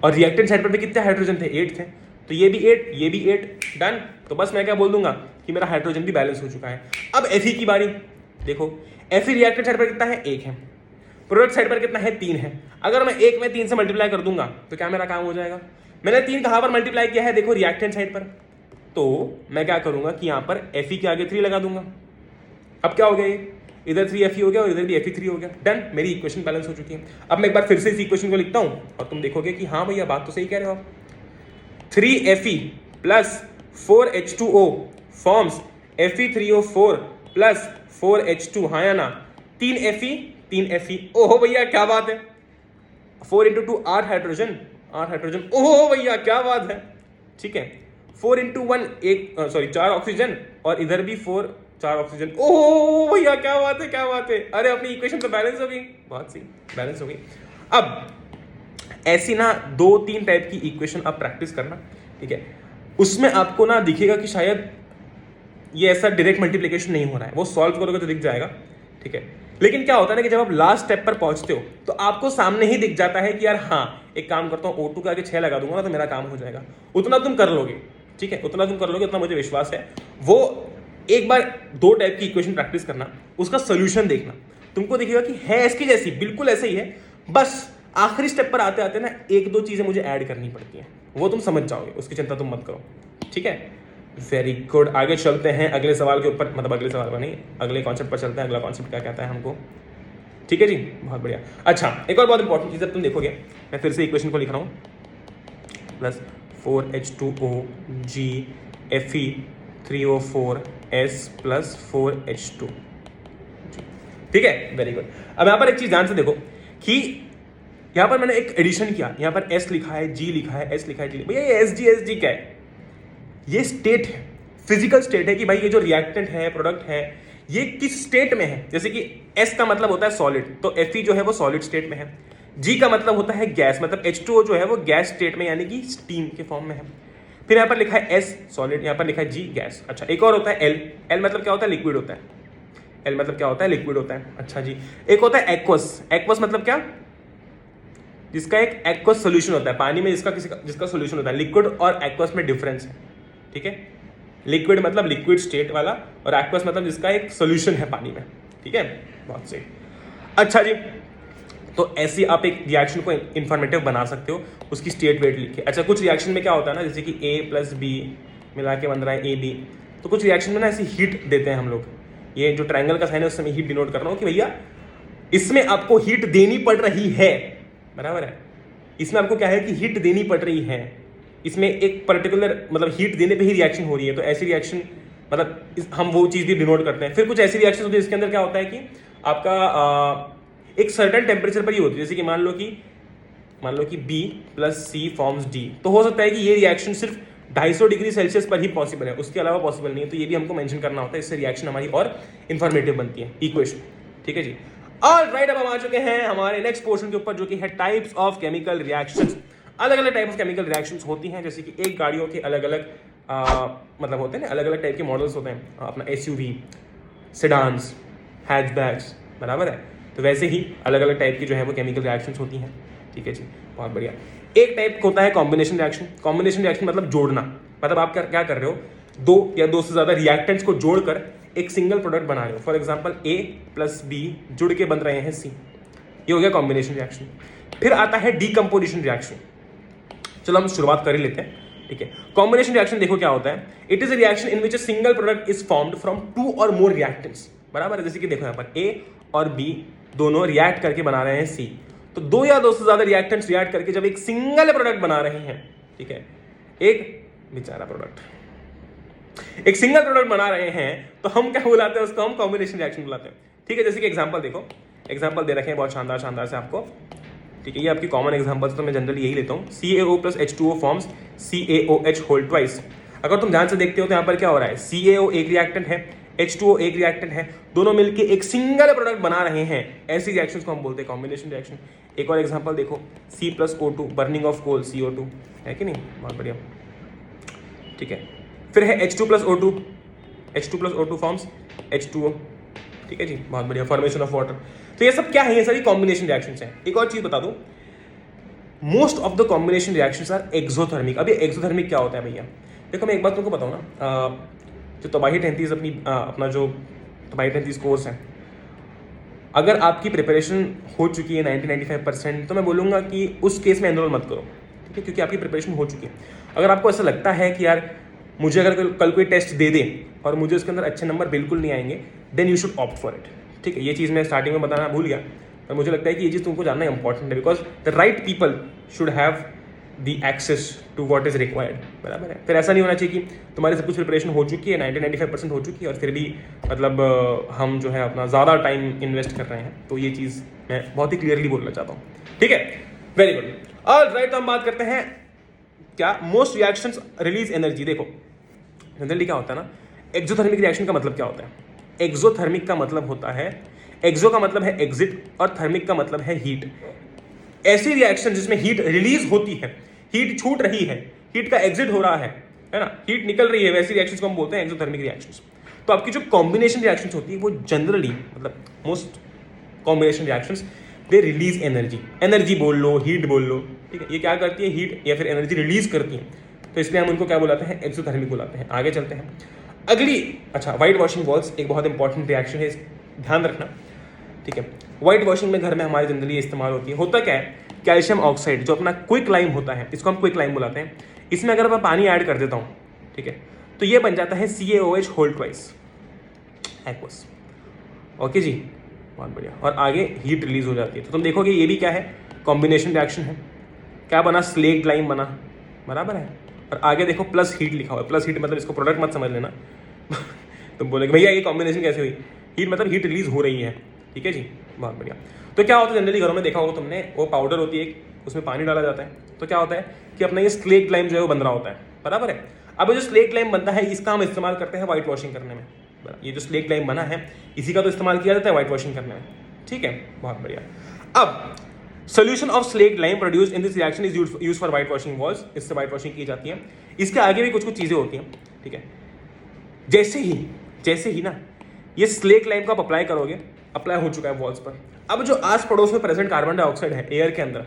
और रिएक्टेंट साइड पर भी कितने हाइड्रोजन थे, 8 थे, तो ये भी 8 ये भी 8, डन। तो बस मैं क्या बोल दूंगा कि मेरा हाइड्रोजन भी बैलेंस हो चुका है। अब Fe की बारी, देखो Fe रिएक्टेंट साइड पर कितना है, 1 है, प्रोडक्ट साइड पर कितना है, 3 है। अगर मैं 1 में 3 से मल्टीप्लाई कर दूंगा तो क्या मेरा काम हो जाएगा। मैंने 3 कहां पर मल्टीप्लाई किया है, देखो रिएक्टेंट साइड पर, तो मैं क्या करूंगा कि यहां पर Fe के आगे 3 लगा दूंगा। अब क्या हो गया, ये इधर 3 Fe हो गया और इधर भी Fe3 हो गया, डन, मेरी इक्वेशन बैलेंस हो चुकी है। अब मैं एक बार फिर से इस इक्वेशन को लिखता हूं और तुम देखोगे कि हाँ भैया बात तो सही कह रहे हो आप। 3Fe plus 4H2O forms Fe3O4 plus 4H2, हाँ या ना, 3Fe, ओहो भैया क्या बात है, 4 × 2 8 हाइड्रोजन, ओहो भैया क्या बात है, ठीक है। 4 × 1 4 ऑक्सीजन और इधर भी 4 ऑक्सीजन, ओहो भैया क्या बात है, अरे अपनी इक्वेशन तो बैलेंस हो गई, बहुत सही बैलेंस हो गई। अब ऐसी ना 2-3 टाइप की इक्वेशन आप प्रैक्टिस करना, ठीक है, उसमें आपको ना दिखेगा कि शायद ये ऐसा डायरेक्ट मल्टीप्लिकेशन नहीं हो रहा है, वो सॉल्व करोगे तो दिख जाएगा, ठीक है। लेकिन क्या होता है ना कि जब आप लास्ट स्टेप पर पहुंचते हो तो आपको सामने ही दिख जाता है कि यार हाँ एक काम करता हूँ, O2 के आगे 6 लगा दूंगा ना तो मेरा काम हो जाएगा। उतना तुम कर लोगे, ठीक है, उतना तुम कर लोगे, उतना मुझे विश्वास है। वो एक बार 2 टाइप की इक्वेशन प्रैक्टिस करना, उसका सोल्यूशन देखना, तुमको दिखेगा कि है इसकी जैसी, बिल्कुल ऐसे ही है, बस आखिरी स्टेप पर आते आते ना 1-2 चीजें मुझे ऐड करनी पड़ती हैं, वो तुम समझ जाओगे, उसकी चिंता तुम मत करो, ठीक है। वेरी गुड, आगे चलते हैं अगले सवाल के ऊपर, मतलब अगले सवाल पर नहीं, अगले कॉन्सेप्ट पर चलते हैं। अगला कॉन्सेप्ट क्या कहता है हमको, ठीक है जी, बहुत बढ़िया। अच्छा एक और बहुत इंपॉर्टेंट चीज़ तुम देखोगे, मैं फिर से इक्वेशन को लिख रहा हूँ, plus 4H2OG Fe3O4S plus 4H2, ठीक है, वेरी गुड। अब यहाँ पर एक चीज ध्यान से देखो कि यहाँ पर मैंने एक एडिशन किया, यहाँ पर S लिखा है, G लिखा है, S लिखा है, G लिखा है, भैया ये SG क्या है, ये स्टेट है, फिजिकल स्टेट है कि भाई ये जो रिएक्टेंट है, प्रोडक्ट है, ये किस स्टेट में है। जैसे कि S का मतलब होता है सॉलिड, तो Fe जो है वो सॉलिड स्टेट में है। G का मतलब होता है गैस, मतलब H2O जो है वो गैस स्टेट में यानी कि स्टीम के फॉर्म में है। फिर यहाँ पर लिखा है S सॉलिड, यहाँ पर लिखा है G गैस। अच्छा एक और होता है L मतलब क्या होता है, लिक्विड होता है। L मतलब क्या होता है, लिक्विड होता है। अच्छा जी, एक होता है एक्वस मतलब क्या, जिसका एक एक्वस सोल्यूशन होता है पानी में, जिसका सोल्यूशन होता है। लिक्विड और एक्वस में डिफरेंस है, ठीक है। लिक्विड मतलब लिक्विड स्टेट वाला और एक्वस मतलब जिसका एक सोल्यूशन है पानी में, ठीक है, बहुत सही। अच्छा जी, तो ऐसी आप एक रिएक्शन को इंफॉर्मेटिव बना सकते हो, उसकी स्टेट वेट लिख के। अच्छा कुछ रिएक्शन में क्या होता है ना, जैसे कि A + B मिला के बन रहा है AB, तो कुछ रिएक्शन में ना ऐसी हीट देते हैं हम लोग ये जो ट्रायंगल का साइन है उससे मैं हीट डिनोट कर रहा हूं कि भैया इसमें आपको हीट देनी पड़ रही है, बराबर है। इसमें आपको क्या है कि हीट देनी पड़ रही है, इसमें एक पर्टिकुलर मतलब हीट देने पे ही रिएक्शन हो रही है, तो ऐसी रिएक्शन मतलब हम वो चीज़ भी डिनोट करते हैं। फिर कुछ ऐसी रिएक्शन होती है जिसके अंदर क्या होता है कि आपका एक सर्टेन टेम्परेचर पर ही होती है, जैसे कि मान लो कि B + C फॉर्म्स D, तो हो सकता है कि ये रिएक्शन सिर्फ 250 डिग्री सेल्सियस पर ही पॉसिबल है, उसके अलावा पॉसिबल नहीं है, तो ये भी हमको मेंशन करना होता है, इससे रिएक्शन हमारी और इन्फॉर्मेटिव बनती है इक्वेशन। ठीक है जी, और राइट, अब हम आ चुके हैं हमारे नेक्स्ट पोर्शन के ऊपर, जो कि है टाइप्स ऑफ केमिकल रिएक्शंस। अलग अलग टाइप ऑफ केमिकल रिएक्शंस होती हैं, जैसे कि एक गाड़ियों के अलग अलग मतलब होते हैं ना, अलग अलग टाइप के मॉडल्स होते हैं, अपना SUV, सेडान्स, हैचबैक्स, बराबर है। तो वैसे ही अलग अलग टाइप की जो है वो केमिकल रिएक्शंस होती हैं। ठीक है जी, बहुत बढ़िया। एक टाइप होता है कॉम्बिनेशन रिएक्शन। कॉम्बिनेशन रिएक्शन मतलब जोड़ना, मतलब आप क्या कर रहे हो, दो या दो से ज्यादा रिएक्टेंट्स को जोड़कर एक सिंगल प्रोडक्ट बना रहे हो। फॉर एग्जांपल A + B जुड़ के बन रहे हैं C, ये हो गया कॉम्बिनेशन रिएक्शन। फिर आता है डीकंपोजिशन रिएक्शन। चलो हम शुरुआत कर ही लेते हैं। ठीक है, कॉम्बिनेशन रिएक्शन देखो क्या होता है, it is a reaction in which a single product is formed from 2 और मोर रिएक्टेंट्स, बराबर है। जैसे कि देखो यहाँ पर A और B दोनों रिएक्ट करके बना रहे हैं C, तो दो या दो से ज्यादा रिएक्टेंट्स रिएक्ट करके जब एक सिंगल प्रोडक्ट बना रहे हैं, ठीक है, एक सिंगल प्रोडक्ट बना रहे हैं, तो हम क्या बुलाते हैं उसको, हम कॉम्बिनेशन रिएक्शन बुलाते हैं। ठीक है, जैसे कि एग्जांपल देखो, एग्जांपल दे रखे हैं बहुत शानदार शानदार से आपको। ठीक है, ये आपकी कॉमन एग्जांपल्स, तो मैं जनरली यही लेता हूँ। CaO + H2O forms CaOH whole twice. अगर तुम ध्यान से देखते हो तो यहाँ पर क्या हो रहा है, CaO एक रिएक्टेंट है, H2O एक रिएक्टेंट है, दोनों मिलके एक सिंगल प्रोडक्ट बना रहे हैं, ऐसी रिएक्शंस को हम बोलते हैं कॉम्बिनेशन रिएक्शन। एक और एग्जांपल देखो, C + O2 burning of coal CO2, है कि नहीं, बहुत बढ़िया। ठीक है, फिर है H2 + O2 फॉर्म्स H2O। ठीक है जी, बहुत बढ़िया, फॉर्मेशन ऑफ वाटर। तो ये सब क्या है, ये सारी कॉम्बिनेशन रिएक्शंस हैं। एक और चीज बता दूं, most of the combination reactions are exothermic. अब ये एक्सोथर्मिक क्या होता है भैया, देखो मैं एक बात तुमको बताऊं ना, जो तबाही 33 अपना जो तबाही 33 कोर्स है, अगर आपकी प्रिपरेशन हो चुकी है 90-95%, तो मैं बोलूँगा कि उस केस में एनरोल मत करो। ठीक है, क्योंकि आपकी प्रिपरेशन हो चुकी है। अगर आपको ऐसा लगता है कि यार मुझे अगर कल कोई टेस्ट दे दे और मुझे उसके अंदर अच्छे नंबर बिल्कुल नहीं आएंगे, then you should opt for it. ठीक है, ये चीज़ मैं स्टार्टिंग में बताना भूल गया, पर मुझे लगता है कि ये चीज़ तुमको जानना इंपॉर्टेंट है, because the right people should have the access to what is required, बराबर है। फिर ऐसा नहीं होना चाहिए कि तुम्हारी सब कुछ प्रिपरेशन हो चुकी है, 90-95% हो चुकी है, और फिर भी मतलब हम जो है अपना ज़्यादा टाइम इन्वेस्ट कर रहे हैं। तो ये चीज़ मैं बहुत ही क्लियरली बोलना चाहता हूँ। ठीक है, वेरी गुड। और राइट, तो हम बात करते हैं क्या, मोस्ट रिएक्शंस रिलीज एनर्जी। देखो जनरली क्या होता है ना, एक्सोथर्मिक रिएक्शन का मतलब क्या होता है, एक्सोथर्मिक का मतलब होता है, एक्सो का मतलब है एग्जिट और थर्मिक का मतलब है हीट। ऐसी रिएक्शन जिसमें हीट रिलीज होती है, हीट छूट रही है, हीट का एग्जिट हो रहा है ना, हीट निकल रही है, वैसी रिएक्शंस को हम बोलते हैं एक्सोथर्मिक रिएक्शंस। तो आपकी जो कॉम्बिनेशन रिएक्शंस होती है वो जनरली मतलब most combination reactions they release energy बोल लो, हीट बोल लो। ठीक है, ये क्या करती है, हीट या फिर एनर्जी रिलीज करती है, तो इसलिए हम उनको क्या बुलाते हैं, एक्सोथर्मिक बुलाते हैं। आगे चलते हैं अगली। अच्छा, व्हाइट वॉशिंग वॉल्स एक बहुत इंपॉर्टेंट रिएक्शन है, ध्यान रखना। ठीक है, व्हाइट वॉशिंग में घर में हमारे जनरली इस्तेमाल होती है। होता क्या है, कैल्शियम ऑक्साइड जो अपना क्विक लाइम होता है, इसको हम क्विक लाइम बुलाते हैं, इसमें अगर मैं पानी ऐड कर देता हूँ, ठीक है, तो ये बन जाता है CaOH whole twice aqueous. Okay जी, बहुत बढ़िया। और आगे हीट रिलीज हो जाती है, तो तुम देखोगे ये भी क्या है, कॉम्बिनेशन रिएक्शन है। क्या बना, स्लेट लाइम बना, बराबर है। और आगे देखो प्लस हीट लिखा हुआ है, प्लस हीट मतलब इसको प्रोडक्ट मत समझ लेना तुम बोलेगे भैया ये कॉम्बिनेशन कैसे हुई, हीट मतलब हीट रिलीज हो रही है। ठीक है जी, बहुत बढ़िया। तो क्या होता है, जनरली घरों में देखा होगा तुमने, वो पाउडर होती है, उसमें पानी डाला जाता है, तो क्या होता है कि अपना ये स्लेट लाइम जो है वो बन रहा होता है, बराबर है। अब जो स्लेट लाइम बनता है, इसका हम इस्तेमाल करते हैं व्हाइट वॉशिंग करने में। ये जो स्लेट लाइम बना है, इसी का तो इस्तेमाल किया जाता है व्हाइट वॉशिंग करने में। ठीक है, बहुत बढ़िया। अब solution of slate lime produce in this reaction is used for white washing walls, इससे व्हाइट वॉशिंग की जाती है। इसके आगे भी कुछ कुछ चीजें होती हैं। ठीक है, जैसे ही ना ये स्लेट लाइम का आप अप्लाई करोगे, अप्लाई हो चुका है वॉल्स पर, अब जो आस पड़ोस में प्रेजेंट कार्बन डाइऑक्साइड है एयर के अंदर,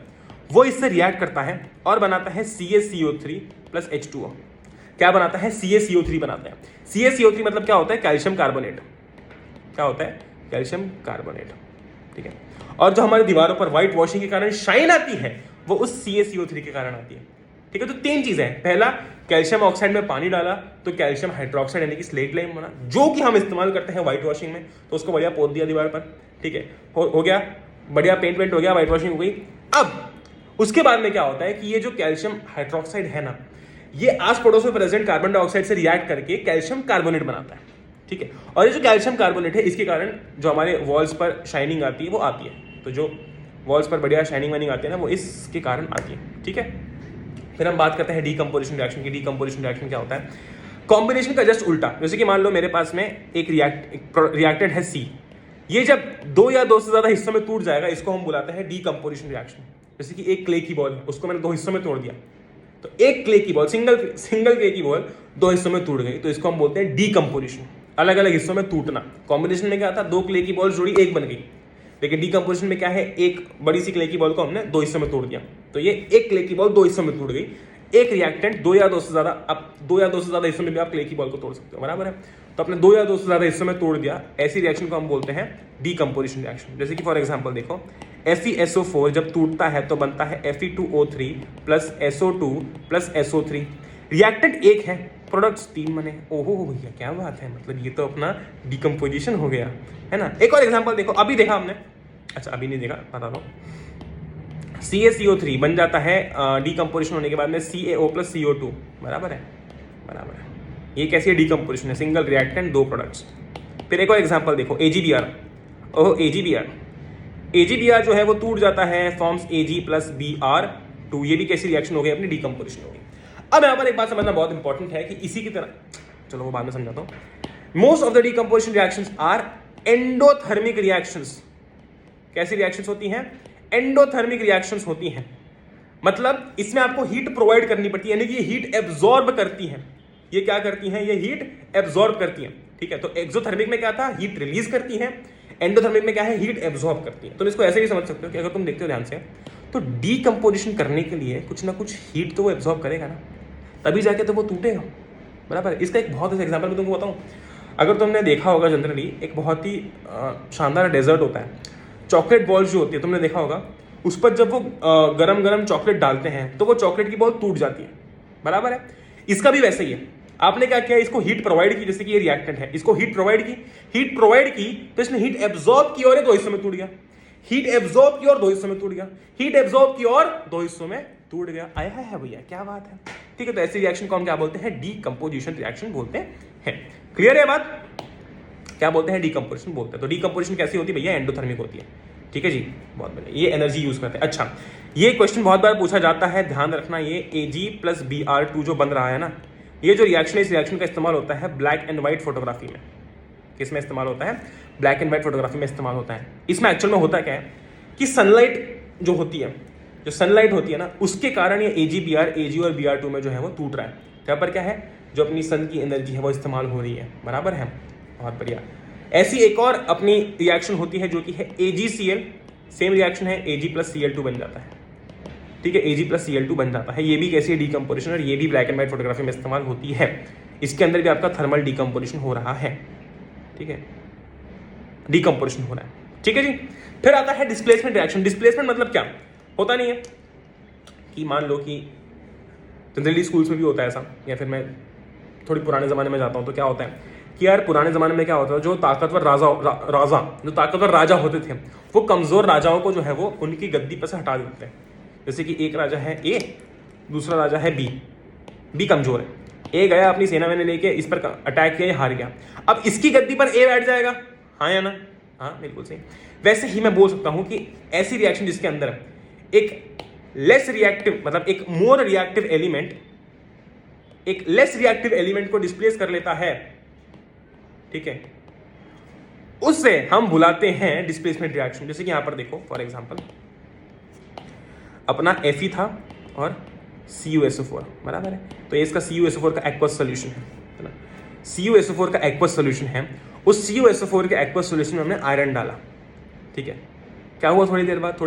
वो इससे रिएक्ट करता है और बनाता है CaCO3 + H2O। क्या बनाता है, CaCO3 बनाता है। CaCO3 मतलब क्या होता है, कैल्शियम कार्बोनेट। क्या होता है, कैल्शियम कार्बोनेट। ठीक है, और जो हमारी दीवारों पर व्हाइट वॉशिंग के कारण शाइन आती है, वो उस CaCO3 के कारण आती है। ठीक है। तो 3 चीजें हैं, पहला कैल्शियम ऑक्साइड में पानी डाला तो कैल्शियम हाइड्रोक्साइड यानी कि स्लेट लाइम बना, जो कि हम इस्तेमाल करते हैं व्हाइट वॉशिंग में, तो उसको बढ़िया पोत दिया दीवार पर, ठीक है, हो गया बढ़िया, पेंट हो गया, व्हाइट वॉशिंग हो गई। अब उसके बाद में क्या होता है कि ये जो कैल्शियम हाइड्रोक्साइड है ना, ये आस पड़ोस में प्रेजेंट कार्बन डाइऑक्साइड से रिएक्ट करके कैल्शियम कार्बोनेट बनाता है, ठीक है। और ये जो कैल्शियम कार्बोनेट है, इसके कारण जो हमारे वॉल्स पर शाइनिंग आती है वो आती है, तो जो वॉल्स पर बढ़िया शाइनिंग वाइनिंग आती है ना, वो इसके कारण आती है, ठीक है। फिर हम बात करते हैं डीकंपोजिशन रिएक्शन की। डीकंपोजिशन रिएक्शन क्या होता है? कॉम्बिनेशन का जस्ट उल्टा। जैसे कि मान लो मेरे पास में एक रिएक्टेंट है सी, ये जब 2 या 2 से ज्यादा हिस्सों में टूट जाएगा, इसको हम बुलाते हैं डीकंपोजिशन रिएक्शन। जैसे कि एक क्ले की बॉल है, उसको मैंने 2 हिस्सों में तोड़ दिया, तो एक क्ले की बॉल, सिंगल क्ले की बॉल 2 हिस्सों में टूट गई, तो इसको हम बोलते हैं डीकंपोजिशन, अलग अलग हिस्सों में टूटना। कॉम्बिनेशन में क्या था, 2 क्ले की बॉल जुड़ी, एक बन गई। लेकिन डीकंपोजिशन में क्या है, एक बड़ी सी क्ले की बॉल को हमने 2 हिस्सों में तोड़ दिया, तो ये एक क्ले की बॉल 2 हिस्सों में टूट गई। एक रिएक्टेंट 2 या 2 से ज्यादा, अब 2 या 2 से ज्यादा हिस्सों में भी आप क्ले की बॉल को तोड़ सकते हो, बराबर है। तो अपने 2 या 2 से ज्यादा हिस्सों में तोड़ दिया, ऐसी रिएक्शन को हम बोलते हैं डीकंपोजिशन रिएक्शन। जैसे कि फॉर एग्जांपल देखो, FeSO4 जब टूटता है तो बनता है Fe2O3 plus SO2 plus SO3। Reactant एक है, प्रोडक्ट्स 3 बने। ओहो भैया क्या बात है, मतलब ये तो अपना डीकंपोजिशन हो गया, है ना। एक और एग्जांपल देखो, अभी देखा हमने, अच्छा अभी नहीं देखा, बता दो। CaCO3 बन जाता है डीकंपोजिशन होने के बाद में CaO प्लस CO2, बराबर है, बराबर है। ये कैसी है डीकंपोजिशन है, सिंगल रिएक्टेंट 2 प्रोडक्ट्स। फिर एक और एग्जांपल देखो, AgBr। ओह AgBr जो है वो टूट जाता है, फॉर्म्स Ag प्लस Br2। ये भी कैसी रिएक्शन हो गई, अपनी डीकंपोजिशन हो गई। अब यहाँ पर एक बात समझना बहुत इंपॉर्टेंट है कि इसी की तरह, चलो वो बाद में समझाता हूँ। Most of the decomposition reactions are endothermic reactions. कैसी रिएक्शंस होती हैं, एंडोथर्मिक रिएक्शंस होती हैं। मतलब इसमें आपको हीट प्रोवाइड करनी पड़ती है, यानी कि ये हीट एब्जॉर्ब करती हैं। ये क्या करती हैं, ये हीट एब्जॉर्ब करती हैं, ठीक है। तो एक्सोथर्मिक में क्या था, हीट रिलीज करती है, एंडोथर्मिक में क्या है, हीट एब्जॉर्ब करती है। तुम इसको ऐसे भी समझ सकते हो कि अगर तुम देखते हो ध्यान से, तो डीकंपोजिशन करने के लिए कुछ ना कुछ हीट तो वो एब्जॉर्ब करेगा ना, तभी जाके तो वो टूटेगा, बराबर है। इसका एक बहुत अच्छा एग्जाम्पल मैं तुमको बताऊँ। अगर तुमने देखा होगा जनरली एक बहुत ही शानदार डेजर्ट होता है, चॉकलेट बॉल जो होती है, तुमने देखा होगा, उस पर जब वो गरम गरम चॉकलेट डालते हैं तो वो चॉकलेट की बॉल टूट जाती है, बराबर है। इसका भी वैसे ही है, आपने क्या किया, इसको हीट प्रोवाइड की, जैसे कि ये रिएक्टेंट है, इसको हीट प्रोवाइड की तो इसने हीट एब्जॉर्ब की और 2 हिस्सों में टूट गया, हीट एब्जॉर्ब की और 2 हिस्सों में टूट गया, हीट एब्जॉर्ब की और 2 हिस्सों में टूट गया। आया है भैया, क्या बात है, ठीक है। तो ऐसी रिएक्शन को हम क्या बोलते हैं, डीकंपोजिशन रिएक्शन बोलते हैं। क्लियर है बात, क्या बोलते हैं, डीकंपोजिशन बोलते हैं। तो डीकंपोजिशन कैसी होती है भैया, एंडोथर्मिक होती है, ठीक है जी, बहुत बढ़िया। ये एनर्जी यूज करते हैं। अच्छा, ये क्वेश्चन बहुत बार पूछा जाता है, ध्यान रखना, ये Ag प्लस Br2 जो बन रहा है ना, ये जो रिएक्शन है, इस रिएक्शन का इस्तेमाल होता है ब्लैक एंड व्हाइट फोटोग्राफी में। किसमें इस्तेमाल होता है, ब्लैक एंड व्हाइट फोटोग्राफी में इस्तेमाल होता है। इसमें एक्चुअल में होता क्या है कि सनलाइट जो होती है, जो सनलाइट होती है ना, उसके कारण ये Ag और Br2 में जो है वो टूट रहा है। यहाँ पर क्या है, जो अपनी सन की एनर्जी है वो इस्तेमाल हो रही है, बराबर है, बहुत बढ़िया। ऐसी एक और अपनी रिएक्शन होती है जो कि है AgCl, सेम रिएक्शन है, Ag प्लस Cl2 बन जाता है, ठीक है, Ag प्लस Cl2 बन जाता है। ये भी कैसी है, डीकंपोजिशन, और ये भी ब्लैक एंड व्हाइट फोटोग्राफी में इस्तेमाल होती है। इसके अंदर भी आपका थर्मल डीकंपोजिशन हो रहा है, ठीक है, डीकंपोजिशन हो रहा है, ठीक है जी। फिर आता है डिस्प्लेसमेंट रिएक्शन। डिस्प्लेसमेंट मतलब क्या होता, नहीं है कि मान लो कि जनरली स्कूल्स में भी होता है ऐसा, या फिर मैं थोड़ी पुराने ज़माने में जाता हूँ तो क्या होता है कि यार पुराने ज़माने में क्या होता है, जो ताकतवर जो ताकतवर राजा होते थे, वो कमज़ोर राजाओं को जो है वो उनकी गद्दी पर से हटा देते हैं। जैसे कि एक राजा है A, दूसरा राजा है B कमज़ोर है, A गया अपनी सेना मैंने लेके इस पर अटैक किया, ये हार गया, अब इसकी गद्दी पर A बैठ जाएगा, हाँ या ना, हाँ बिल्कुल सही। वैसे ही मैं बोल सकता हूँ कि ऐसी रिएक्शन जिसके अंदर एक लेस रिएक्टिव, मतलब एक मोर रिएक्टिव एलिमेंट एक लेस रिएक्टिव एलिमेंट को डिस्प्लेस कर लेता है, ठीक है, उससे हम बुलाते हैं डिस्प्लेसमेंट रिएक्शन। जैसे कि यहां पर देखो फॉर एग्जांपल, अपना Fe था और CuSO4, बराबर है। तो इसका CuSO4 का एक्वस सोल्यूशन है ना, CuSO4 का एक्वस सोल्यूशन है। उस CuSO4 के एक्वस सोल्यूशन में हमने आयरन डाला, ठीक है। क्या हुआ, थोड़ी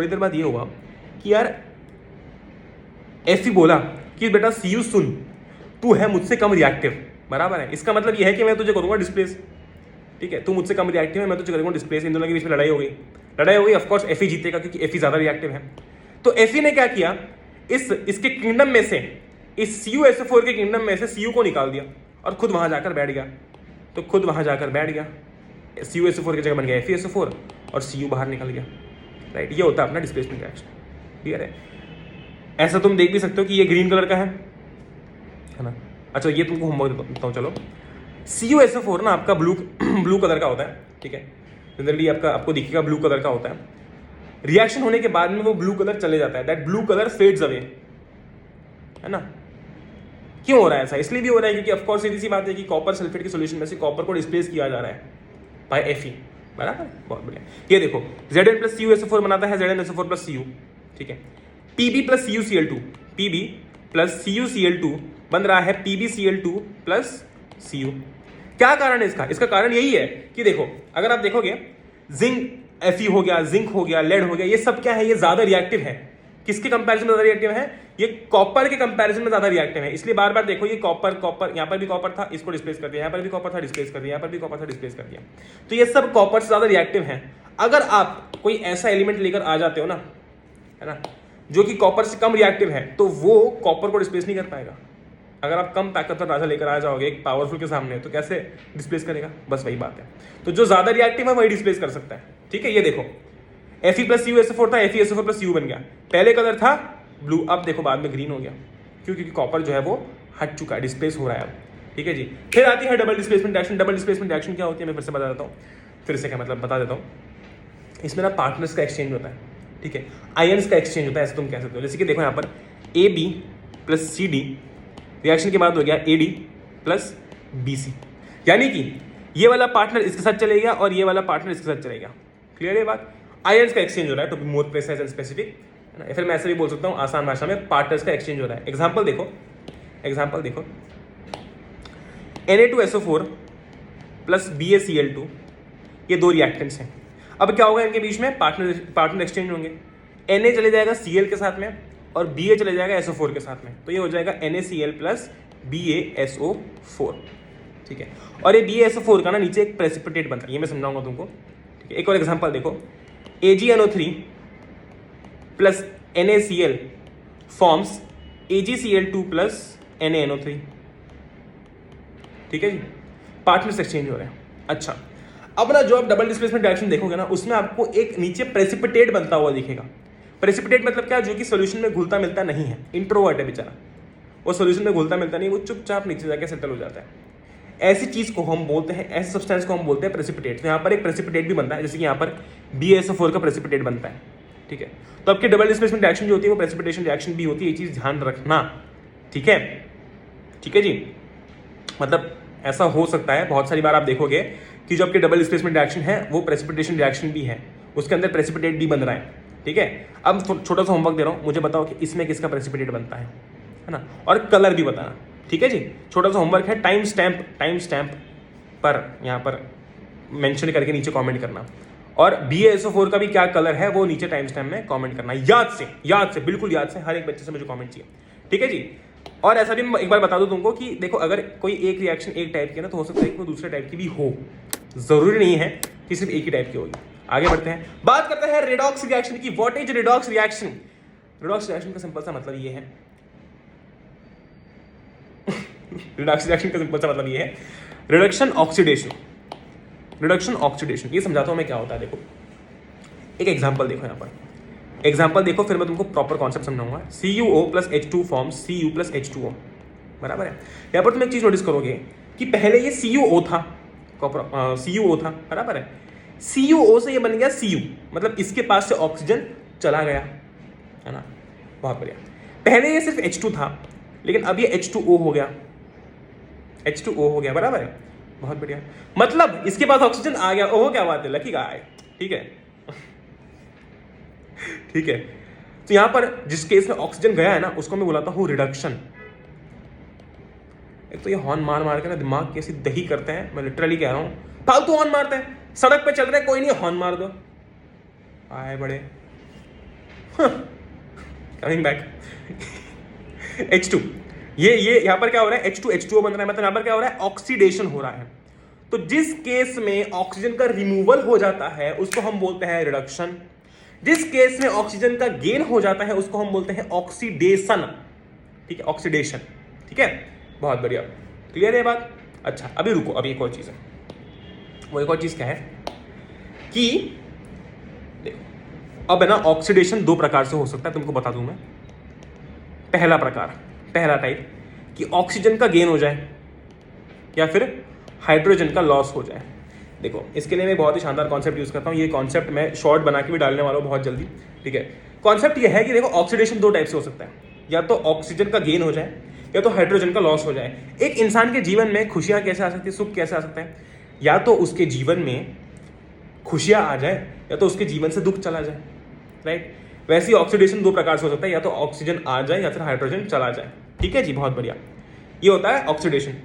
देर बाद ये हुआ कि यार Fe बोला कि बेटा Cu सुन, तू है मुझसे कम रिएक्टिव, बराबर है। इसका मतलब यह है कि मैं तुझे करूंगा डिस्प्लेस, ठीक है, तू मुझसे कम रिएक्टिव है, मैं तुझे करूंगा डिस्प्लेस। इन दोनों के बीच में लड़ाई हो गई, ऑफ कोर्स Fe जीतेगा क्योंकि Fe ज्यादा रिएक्टिव है। तो Fe ने क्या किया, इसके किंगडम में से इस CuSO4 के किंगडम में से Cu को निकाल दिया और खुद वहां जाकर बैठ गया, तो खुद वहां जाकर बैठ गया, CuSO4 की जगह बन गया FeSO4 और Cu बाहर निकल गया, राइट। ये होता है अपना डिस्प्लेसमेंट रिएक्शन, क्लियर है। ऐसा तुम देख भी सकते हो कि ये ग्रीन कलर का है ना। अच्छा ये तुमको होमवर्क देता हूँ, चलो। CuSO4 ना आपका ब्लू कलर का होता है, ठीक है। जनरली आपको दिखेगा ब्लू कलर का होता है। रिएक्शन होने के बाद में वो ब्लू कलर चले जाता है, that blue colour fades away, है ना। क्यों हो रहा है ऐसा? इसलिए भी हो रहा है क्योंकि ऑफकोर्स सीधी सी बात है कि कॉपर सल्फेट के सोल्यूशन में से कॉपर को डिस्प्लेस किया जा रहा है बाय Fe, बराबर। बहुत बढ़िया। ये देखो Zn प्लस CuSO4 बनाता है ZnSO4 प्लस Cu, ठीक है। Pb plus CuCl2, Pb plus CuCl2 बन रहा है PbCl2 प्लस Cu। क्या कारण है इसका? इसका कारण यही है कि देखो, अगर आप देखोगे जिंक Fe हो गया, जिंक हो गया, लेड हो गया, ये सब क्या है? ये ज्यादा रिएक्टिव है। किसके कंपैरिजन में ज्यादा रिएक्टिव है? ये कॉपर के कंपैरिजन में ज्यादा रिएक्टिव है। इसलिए बार बार देखो, ये कॉपर यहाँ पर भी कॉपर था, इसको डिस्प्लेस कर दिया, यहाँ पर भी कॉपर था, डिस्प्लेस कर दिया, यहाँ पर भी कॉपर था, डिस्प्लेस कर दिया। तो ये सब कॉपर से ज्यादा रिएक्टिव है। अगर आप कोई ऐसा एलिमेंट लेकर आ जाते हो ना, है ना, जो कि कॉपर से कम रिएक्टिव है, तो वो कॉपर को डिस्प्लेस नहीं कर पाएगा। अगर आप कम ताकतवर राजा लेकर आ जाओगे एक पावरफुल के सामने, तो कैसे डिस्प्लेस करेगा? बस वही बात है। तो जो ज्यादा रिएक्टिव है वही डिस्प्लेस कर सकता है, ठीक है। ये देखो Fe प्लस CuSO4 था, FeSO4 प्लस Cu बन गया। पहले कलर था ब्लू, अब देखो बाद में ग्रीन हो गया। क्यों? क्योंकि कॉपर जो है वो हट चुका है, डिस्प्लेस हो रहा है अब, ठीक है जी। फिर आती है double displacement reaction. Double displacement reaction क्या होती है मैं फिर से बता देता हूँ। फिर से क्या मतलब बता देता हूँ। इसमें ना पार्टनर्स का एक्सचेंज होता है, ठीक है। आयन्स का एक्सचेंज होता है, ऐसे तुम कह सकते हो। जैसे कि देखो यहाँ पर AB प्लस CD रिएक्शन के बाद हो गया AD प्लस BC, यानी कि ये वाला पार्टनर इसके साथ चलेगा और ये वाला पार्टनर इसके साथ चलेगा। क्लियर है बात? आयन्स का एक्सचेंज हो रहा है, to be more precise and specific, है ना। फिर मैं ऐसे भी बोल सकता हूँ आसान भाषा में, पार्टनर्स का एक्सचेंज हो रहा है। एग्जांपल देखो Na2SO4 प्लस BaCl2, ये दो रिएक्टेंट्स हैं। अब क्या होगा इनके बीच में? पार्टनर एक्सचेंज होंगे। Na चले जाएगा Cl के साथ में और Ba चले जाएगा SO4 के साथ में, तो ये हो जाएगा NaCl प्लस BaSO4, ठीक है। और ये BaSO4 का ना नीचे एक प्रेसिपिटेट बनता है, ये मैं समझाऊंगा तुमको, ठीक है। एक और एग्जांपल देखो, AgNO3 plus NaCl forms AgCl2 plus NaNO3, ठीक है जी। पार्टनर्स एक्सचेंज हो रहे हैं। अच्छा, अब ना जो आप डबल डिस्प्लेसमेंट रिएक्शन देखोगे ना, उसमें आपको एक नीचे प्रेसिपिटेट बनता हुआ दिखेगा। प्रेसिपिटेट मतलब क्या? जो कि सॉल्यूशन में घुलता मिलता नहीं है, इंट्रोवर्ट है बेचारा, वो सॉल्यूशन में घुलता मिलता नहीं, वो चुपचाप नीचे जाके सेटल हो जाता है। ऐसी चीज को हम बोलते हैं, ऐसे सब्सटेंस को हम बोलते हैं प्रेसिपिटेट। तो यहाँ पर एक प्रेसिपिटेट भी बनता है, जैसे कि यहाँ पर BaSO4 का प्रेसिपिटेट बनता है, ठीक है। तो आपकी डबल डिस्प्लेसमेंट रिएक्शन जो होती है वो प्रेसिपिटेशन रिएक्शन भी होती है, ये चीज ध्यान रखना, ठीक है, ठीक है जी। मतलब ऐसा हो सकता है बहुत सारी बार आप देखोगे कि जो आपके डबल डिस्प्लेसमेंट रिएक्शन है वो प्रेसिपिटेशन रिएक्शन भी है, उसके अंदर प्रेसिपिटेट भी बन रहा है, ठीक है। अब छोटा सा होमवर्क दे रहा हूँ, मुझे बताओ कि इसमें किसका प्रेसिपिटेट बनता है ना, और कलर भी बताना, ठीक है जी। छोटा सा होमवर्क है, टाइम स्टैम्प पर यहाँ पर मेंशन करके नीचे कमेंट करना, और BaSO4 का भी क्या कलर है वो नीचे टाइम स्टैम्प में कमेंट करना। याद से बिल्कुल याद से, हर एक बच्चे से मुझे कमेंट चाहिए, ठीक है जी। और ऐसा भी एक बार बता दूं तुमको कि देखो, अगर कोई एक रिएक्शन एक टाइप की ना, तो हो सकता है कि कोई दूसरे टाइप की भी हो, जरूरी नहीं है कि सिर्फ एक ही टाइप की होगी। आगे बढ़ते हैं, बात करते हैं रेडॉक्स रिएक्शन की। What is redox reaction? Redox reaction का सिंपल सा मतलब ये है रेडॉक्स रिएक्शन का सिंपल सा मतलब ये है रिडक्शन ऑक्सीडेशन। ये समझाता हूं मैं क्या होता है। देखो एक एग्जांपल देखो, यहाँ पर एग्जांपल देखो, फिर मैं तुमको प्रॉपर कॉन्सेप्ट समझाऊंगा। CuO plus H2 forms Cu plus H2O, बराबर है। यहाँ पर तुम एक चीज नोटिस करोगे कि पहले ये CuO था, बराबर है। CuO से ये बन गया Cu, मतलब इसके पास से ऑक्सीजन चला गया, है ना। बहुत बढ़िया। पहले ये सिर्फ H2 था, लेकिन अब ये H2O हो गया, बराबर है। बहुत बढ़िया, मतलब इसके पास ऑक्सीजन आ गया। ओह क्या बात है, लकी गाय, ठीक है ठीक है। तो यहां पर जिस केस में ऑक्सीजन गया है ना, उसको मैं बुलाता हूं रिडक्शन। एक तो ये हॉर्न मार के ना दिमाग कैसी दही करते हैं, मैं लिटरली कह रहा हूं, फालतू हॉर्न मारते हैं। सड़क पे चल रहे कोई नहीं, हॉर्न मार दो, आए बड़े। कमिंग बैक H2, ये यहां पर क्या हो रहा है? H2H2O बन रहा है, मतलब यहां पर क्या हो रहा है? ऑक्सीडेशन हो रहा है। तो जिस केस में ऑक्सीजन का रिमूवल हो जाता है उसको हम बोलते हैं रिडक्शन। जिस केस में ऑक्सीजन का गेन हो जाता है उसको हम बोलते हैं ऑक्सीडेशन। ठीक है, ऑक्सीडेशन। ठीक है, बहुत बढ़िया, क्लियर है बात। अच्छा अभी रुको, अभी एक और चीज़ है। वो एक और चीज़ क्या है कि देखो अब है ना, ऑक्सीडेशन दो प्रकार से हो सकता है, तुमको बता दूं मैं। पहला प्रकार, पहला टाइप कि ऑक्सीजन का गेन हो जाए या फिर हाइड्रोजन का लॉस हो जाए। देखो इसके लिए मैं बहुत ही शानदार कॉन्सेप्ट यूज करता हूँ। ये कॉन्सेप्ट मैं शॉर्ट बना के भी डालने वाला हूँ बहुत जल्दी। ठीक है, कॉन्सेप्ट ये है कि देखो ऑक्सीडेशन दो टाइप से हो सकता है, या तो ऑक्सीजन का गेन हो जाए या तो हाइड्रोजन का लॉस हो जाए। एक इंसान के जीवन में खुशियां कैसे आ सकती है, सुख कैसे आ सकता है, या तो उसके जीवन में खुशियां आ जाए या तो उसके जीवन से दुख चला जाए। राइट, वैसे ही ऑक्सीडेशन दो प्रकार से हो सकता है, या तो ऑक्सीजन आ जाए या फिर हाइड्रोजन चला जाए। ठीक है जी, बहुत बढ़िया, ये होता है ऑक्सीडेशन।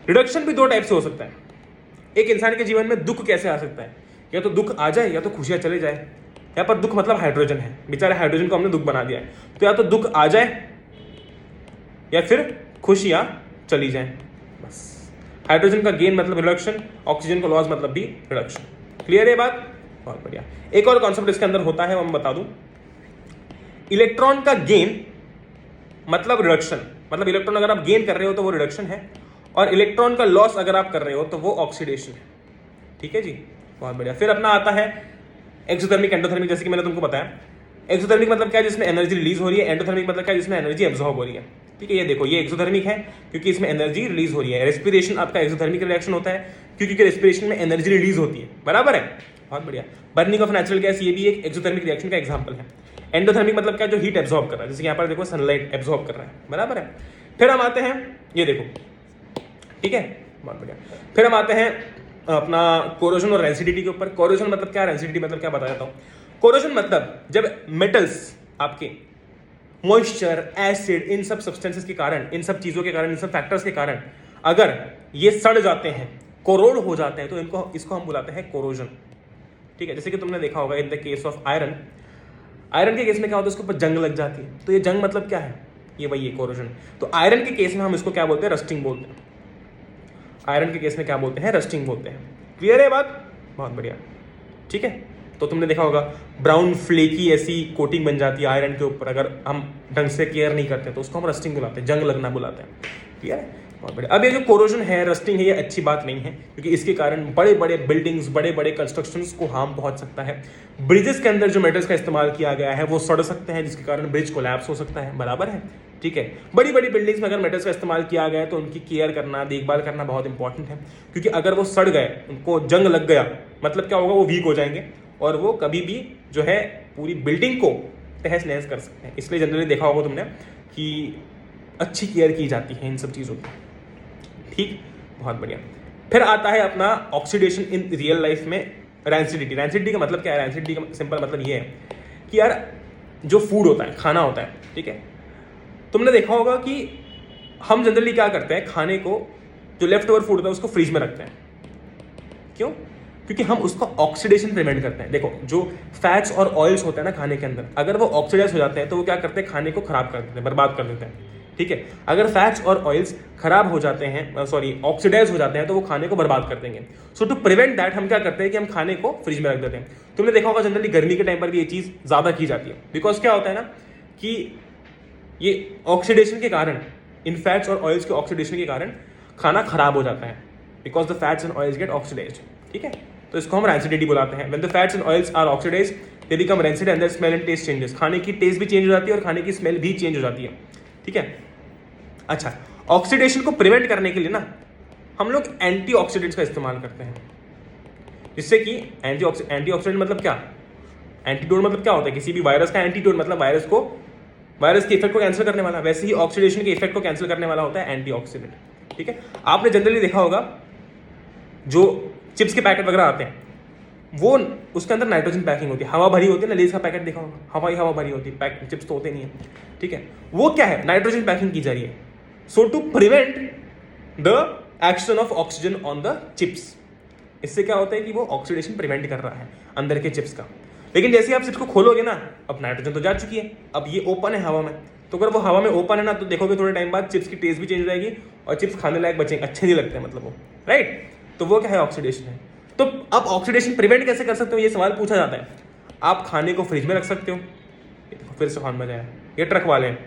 रिडक्शन भी दो टाइप से हो सकता है। एक इंसान के जीवन में दुख कैसे आ सकता है, या तो दुख आ जाए या तो खुशियां चले जाए। यहाँ पर दुख मतलब हाइड्रोजन है, बेचारे हाइड्रोजन को हमने दुख बना दिया है, तो या तो दुख आ जाए या फिर खुशियां चली जाए, बस। हाइड्रोजन का गेन मतलब रिडक्शन, ऑक्सीजन का लॉस मतलब भी रिडक्शन। क्लियर है बात, बहुत बढ़िया। एक और कॉन्सेप्ट इसके अंदर होता है, वो मैं बता दूं। इलेक्ट्रॉन का गेन मतलब रिडक्शन, मतलब इलेक्ट्रॉन अगर आप गेन कर रहे हो तो वो रिडक्शन है, और इलेक्ट्रॉन का लॉस अगर आप कर रहे हो तो वो ऑक्सीडेशन है। ठीक है जी, बहुत बढ़िया। फिर अपना आता है एक्सोथर्मिक, एंडोथर्मिक। जैसे कि मैंने तुमको बताया, एक्सोथर्मिक मतलब क्या है, जिसमें एनर्जी रिलीज हो रही है। एंडोथर्मिक मतलब क्या है, जिसमें एनर्जी एब्जॉर्ब हो रही है। ठीक है, ये देखो ये एक्सोथर्मिक है क्योंकि इसमें एनर्जी रिलीज हो रही है। रेस्पिरेशन आपका एक्सोथर्मिक रिएक्शन होता है क्योंकि रेस्पिरेशन में एनर्जी रिलीज होती है, बराबर है, बहुत बढ़िया। बर्निंग ऑफ नेचुरल गैस, ये भी एक एक्सोथर्मिक रिएक्शन का एग्जांपल है। एंडोथर्मिक मतलब क्या, जो हीट एब्जॉर्ब कर रहा है, जैसे यहाँ पर देखो सनलाइट एब्जॉर्ब कर रहा है, बराबर है। फिर हम आते हैं, ये देखो, ठीक है, बहुत बढ़िया। फिर हम आते हैं अपना कोरोजन और रेंसिडिटी के ऊपर। कोरोजन मतलब क्या, रेंसिडिटी मतलब क्या, बता देता हूँ। कोरोजन मतलब जब मेटल्स आपके मॉइस्चर, एसिड, इन सब सब्सटेंसेस के कारण, इन सब चीजों के कारण, इन सब फैक्टर्स के कारण अगर ये सड़ जाते हैं, कोरोड हो जाते हैं, तो इसको हम बुलाते हैं कोरोजन। ठीक है, जैसे कि तुमने देखा होगा in the case of iron, iron के केस में क्या होता है, उसके ऊपर जंग लग जाती है, तो ये जंग मतलब क्या है, ये वही है कोरोजन। तो आयरन के केस में हम इसको क्या बोलते हैं, रस्टिंग बोलते हैं। आयरन के केस में क्या बोलते हैं, रस्टिंग बोलते हैं। क्लियर है बात, बहुत बढ़िया। ठीक है, तो तुमने देखा होगा ब्राउन फ्लेकी ऐसी कोटिंग बन जाती है आयरन के ऊपर, अगर हम ढंग से केयर नहीं करते तो उसको हम रस्टिंग बुलाते हैं, जंग लगना बुलाते हैं। क्लियर है, बहुत बढ़िया। अब ये जो कोरोजन है, रस्टिंग है, ये अच्छी बात नहीं है क्योंकि इसके कारण बड़े बड़े बिल्डिंग्स, बड़े बड़े कंस्ट्रक्शंस को हार्म पहुंच सकता है। ब्रिजेस के अंदर जो मेटल्स का इस्तेमाल किया गया है वो सड़ सकते हैं, जिसके कारण ब्रिज कोलैप्स हो सकता है, बराबर है। ठीक है, बड़ी बड़ी बिल्डिंग्स में अगर मेटल्स का इस्तेमाल किया गया है तो उनकी केयर करना, देखभाल करना बहुत इंपॉर्टेंट है, क्योंकि अगर वो सड़ गए, उनको जंग लग गया, मतलब क्या होगा, वो वीक हो जाएंगे और वो कभी भी जो है पूरी बिल्डिंग को तहस नहस कर सकते हैं। इसलिए जनरली देखा होगा तुमने कि अच्छी केयर की जाती है इन सब चीज़ों की। ठीक, बहुत बढ़िया। फिर आता है अपना ऑक्सीडेशन इन रियल लाइफ में, रैंसिडिटी। रैंसिडिटी का मतलब क्या है, रैंसिडिटी का सिंपल मतलब ये है कि यार जो फूड होता है, खाना होता है, ठीक है, तुमने देखा होगा कि हम जनरली क्या करते हैं, खाने को जो लेफ्ट ओवर फूड होता है उसको फ्रिज में रखते हैं। क्यों? क्योंकि हम उसका ऑक्सीडेशन प्रिवेंट करते हैं। देखो जो फैट्स और ऑयल्स होते हैं ना खाने के अंदर, अगर वो ऑक्सीडाइज हो जाते हैं तो वो क्या करते हैं, खाने को खराब कर देते हैं, बर्बाद कर देते हैं। ठीक है, अगर फैट्स और ऑयल्स खराब हो जाते हैं, ऑक्सीडाइज हो जाते हैं, तो वो खाने को बर्बाद कर देंगे। सो टू प्रिवेंट दैट हम क्या करते हैं कि हम खाने को फ्रिज में रख देते हैं। तुमने देखा होगा जनरली गर्मी के टाइम पर भी ये चीज़ ज़्यादा की जाती है, बिकॉज क्या होता है ना कि ये ऑक्सीडेशन के कारण, इन फैट्स और ऑयल्स के ऑक्सीडेशन के कारण खाना खराब हो जाता है, because the fats and oils get oxidized. ठीक है, तो इसको हम रैंसिडिटी बुलाते हैं। When the fats and oils are oxidized they become rancid and the smell and taste changes. खाने की टेस्ट भी चेंज हो जाती है और खाने की स्मेल भी चेंज हो जाती है। ठीक है, अच्छा, ऑक्सीडेशन को प्रिवेंट करने के लिए ना हम लोग एंटीऑक्सीडेंट्स का इस्तेमाल करते हैं, जिससे कि एंटीऑक्सीडेंट मतलब क्या, एंटीडोट मतलब क्या होता है, किसी भी वायरस का एंटीडोट मतलब वायरस के इफेक्ट को कैंसिल करने वाला। वैसे ही ऑक्सीडेशन के इफेक्ट को कैंसिल करने वाला होता है एंटीऑक्सीडेंट। ठीक है, आपने जनरली देखा होगा जो चिप्स के पैकेट वगैरह आते हैं, वो उसके अंदर नाइट्रोजन पैकिंग होती है, हवा भरी होती है ना। लेस का पैकेट देखा होगा, हवा ही हवा भरी होती है, चिप्स तो होते नहीं है। ठीक है, वो क्या है, नाइट्रोजन पैकिंग की जा रही है, so to prevent the action of oxygen on the chips. इससे क्या होता है कि वो ऑक्सीडेशन प्रिवेंट कर रहा है अंदर के चिप्स का। लेकिन जैसे आप चिप्स को खोलोगे ना, अब नाइट्रोजन तो जा चुकी है, अब ये ओपन है हवा में, तो अगर वो हवा में ओपन है ना, तो देखोगे थोड़े टाइम बाद चिप्स की टेस्ट भी चेंज हो जाएगी और चिप्स खाने लायक बचेंगे, अच्छे नहीं लगते, मतलब वो, राइट। तो वो क्या है, ऑक्सीडेशन है। तो अब ऑक्सीडेशन प्रिवेंट कैसे कर सकते हो, ये सवाल पूछा जाता है। आप खाने को फ्रिज में रख सकते हो, फिर से कौन बजाया, ये ट्रक वाले हैं,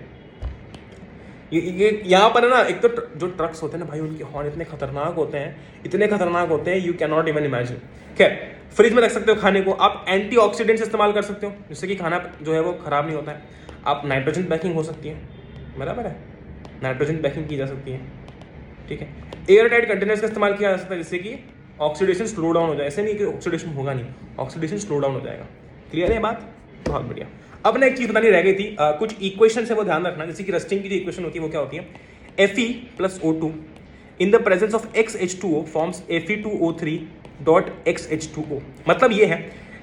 ये यहाँ पर है ना, एक तो जो ट्रक्स होते हैं ना भाई, उनके हॉर्न इतने खतरनाक होते हैं, you can not even imagine. खैर, फ्रिज में रख सकते हो खाने को, आप एंटीऑक्सीडेंट्स इस्तेमाल कर सकते हो जिससे कि खाना जो है वो खराब नहीं होता है। आप नाइट्रोजन पैकिंग हो सकती है, बराबर है, नाइट्रोजन पैकिंग की जा सकती है, ठीक है। एयर टाइट कंटेनर्स का इस्तेमाल किया जा सकता है जिससे कि ऑक्सीडेशन स्लो डाउन हो जाए। ऐसे नहीं कि ऑक्सीडेशन होगा नहीं, ऑक्सीडेशन स्लो डाउन हो जाएगा। क्लियर है बात? बहुत बढ़िया। अब ना एक चीज बतानी रह गई थी, कुछ इक्वेशन है वो ध्यान रखना। जैसे कि रस्टिंग की जो इक्वेशन होती है वो क्या होती है, Fe + O2 in the presence of XH2O forms Fe2O3.XH2O। मतलब ये है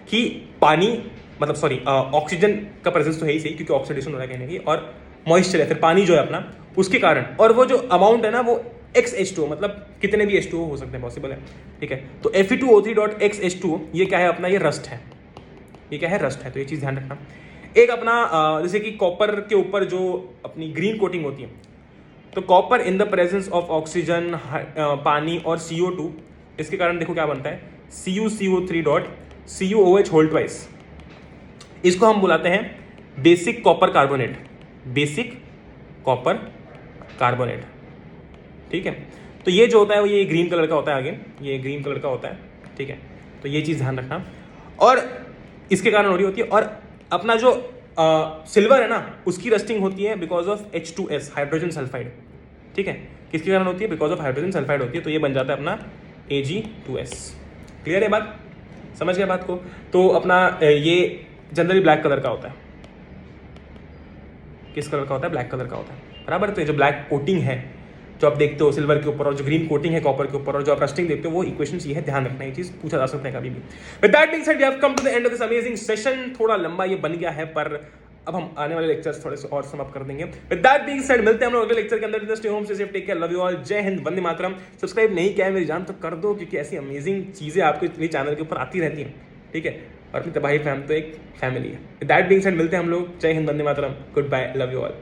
कि पानी, मतलब सॉरी ऑक्सीजन का प्रेजेंस तो है ही सही, क्योंकि ऑक्सीडेशन हो रहा है कहीं ना कहीं, और मॉइस्चर है फिर पानी जो है अपना, उसके कारण, और वो जो अमाउंट है ना वो XH2O, मतलब कितने भी H2O हो सकते हैं, पॉसिबल है, ठीक है। तो Fe2O3.XH2O ये क्या है अपना, ये रस्ट है, ये क्या है, रस्ट है। तो ये चीज़ ध्यान रखना। एक अपना जैसे कि कॉपर के ऊपर जो अपनी ग्रीन कोटिंग होती है, तो copper in the presence of oxygen, पानी और CO2, इसके कारण देखो क्या बनता है, CuCO3.CuOH2। इसको हम बुलाते हैं basic copper carbonate, basic copper carbonate, ठीक है। तो ये जो होता है वो ये ग्रीन कलर का होता है, आगे ये ग्रीन कलर का होता है, ठीक है। तो ये चीज़ ध्यान रखना, और इसके कारण हो रही होती है। और अपना जो सिल्वर है ना, उसकी रस्टिंग होती है because of H2S, hydrogen sulphide, ठीक है। किसके कारण होती है, बिकॉज ऑफ हाइड्रोजन सल्फाइड होती है। तो ये बन जाता है अपना Ag2S। क्लियर है बात, समझ गए बात को? तो अपना ये जनरली ब्लैक कलर का होता है। किस कलर का होता है, ब्लैक कलर का होता है, बराबर। तो ये जो ब्लैक कोटिंग है जो आप देखते हो सिल्वर के ऊपर, और जो ग्रीन कोटिंग है कॉपर के ऊपर, और जो आप रस्टिंग देखते हो, वो इक्वेशंस ये है, ध्यान रखना। ये चीज पूछा जा सकता है कभी भी। With that being said we have come to the end of this amazing session. थोड़ा लंबा ये बन गया है, पर अब हम आने वाले लेक्चर्स थोड़े से और सम अप कर देंगे। विद दैट बीइंग सेड मिलते हैं हम लोग अगले लेक्चर के अंदर। Stay home, stay safe, take care, love you all, जय हिंद, वंदे मातरम। सब्सक्राइब नहीं किया है मेरी जान तो कर दो, क्योंकि ऐसी अमेजिंग चीजें आपको इतनी चैनल के ऊपर आती रहती हैं, ठीक है। और अपनी तबाही फैम तो एक फैमिली है। विद दैट बीइंग सेड मिलते हैं हम लोग, जय हिंद, वंदे मातरम, good bye, love you all.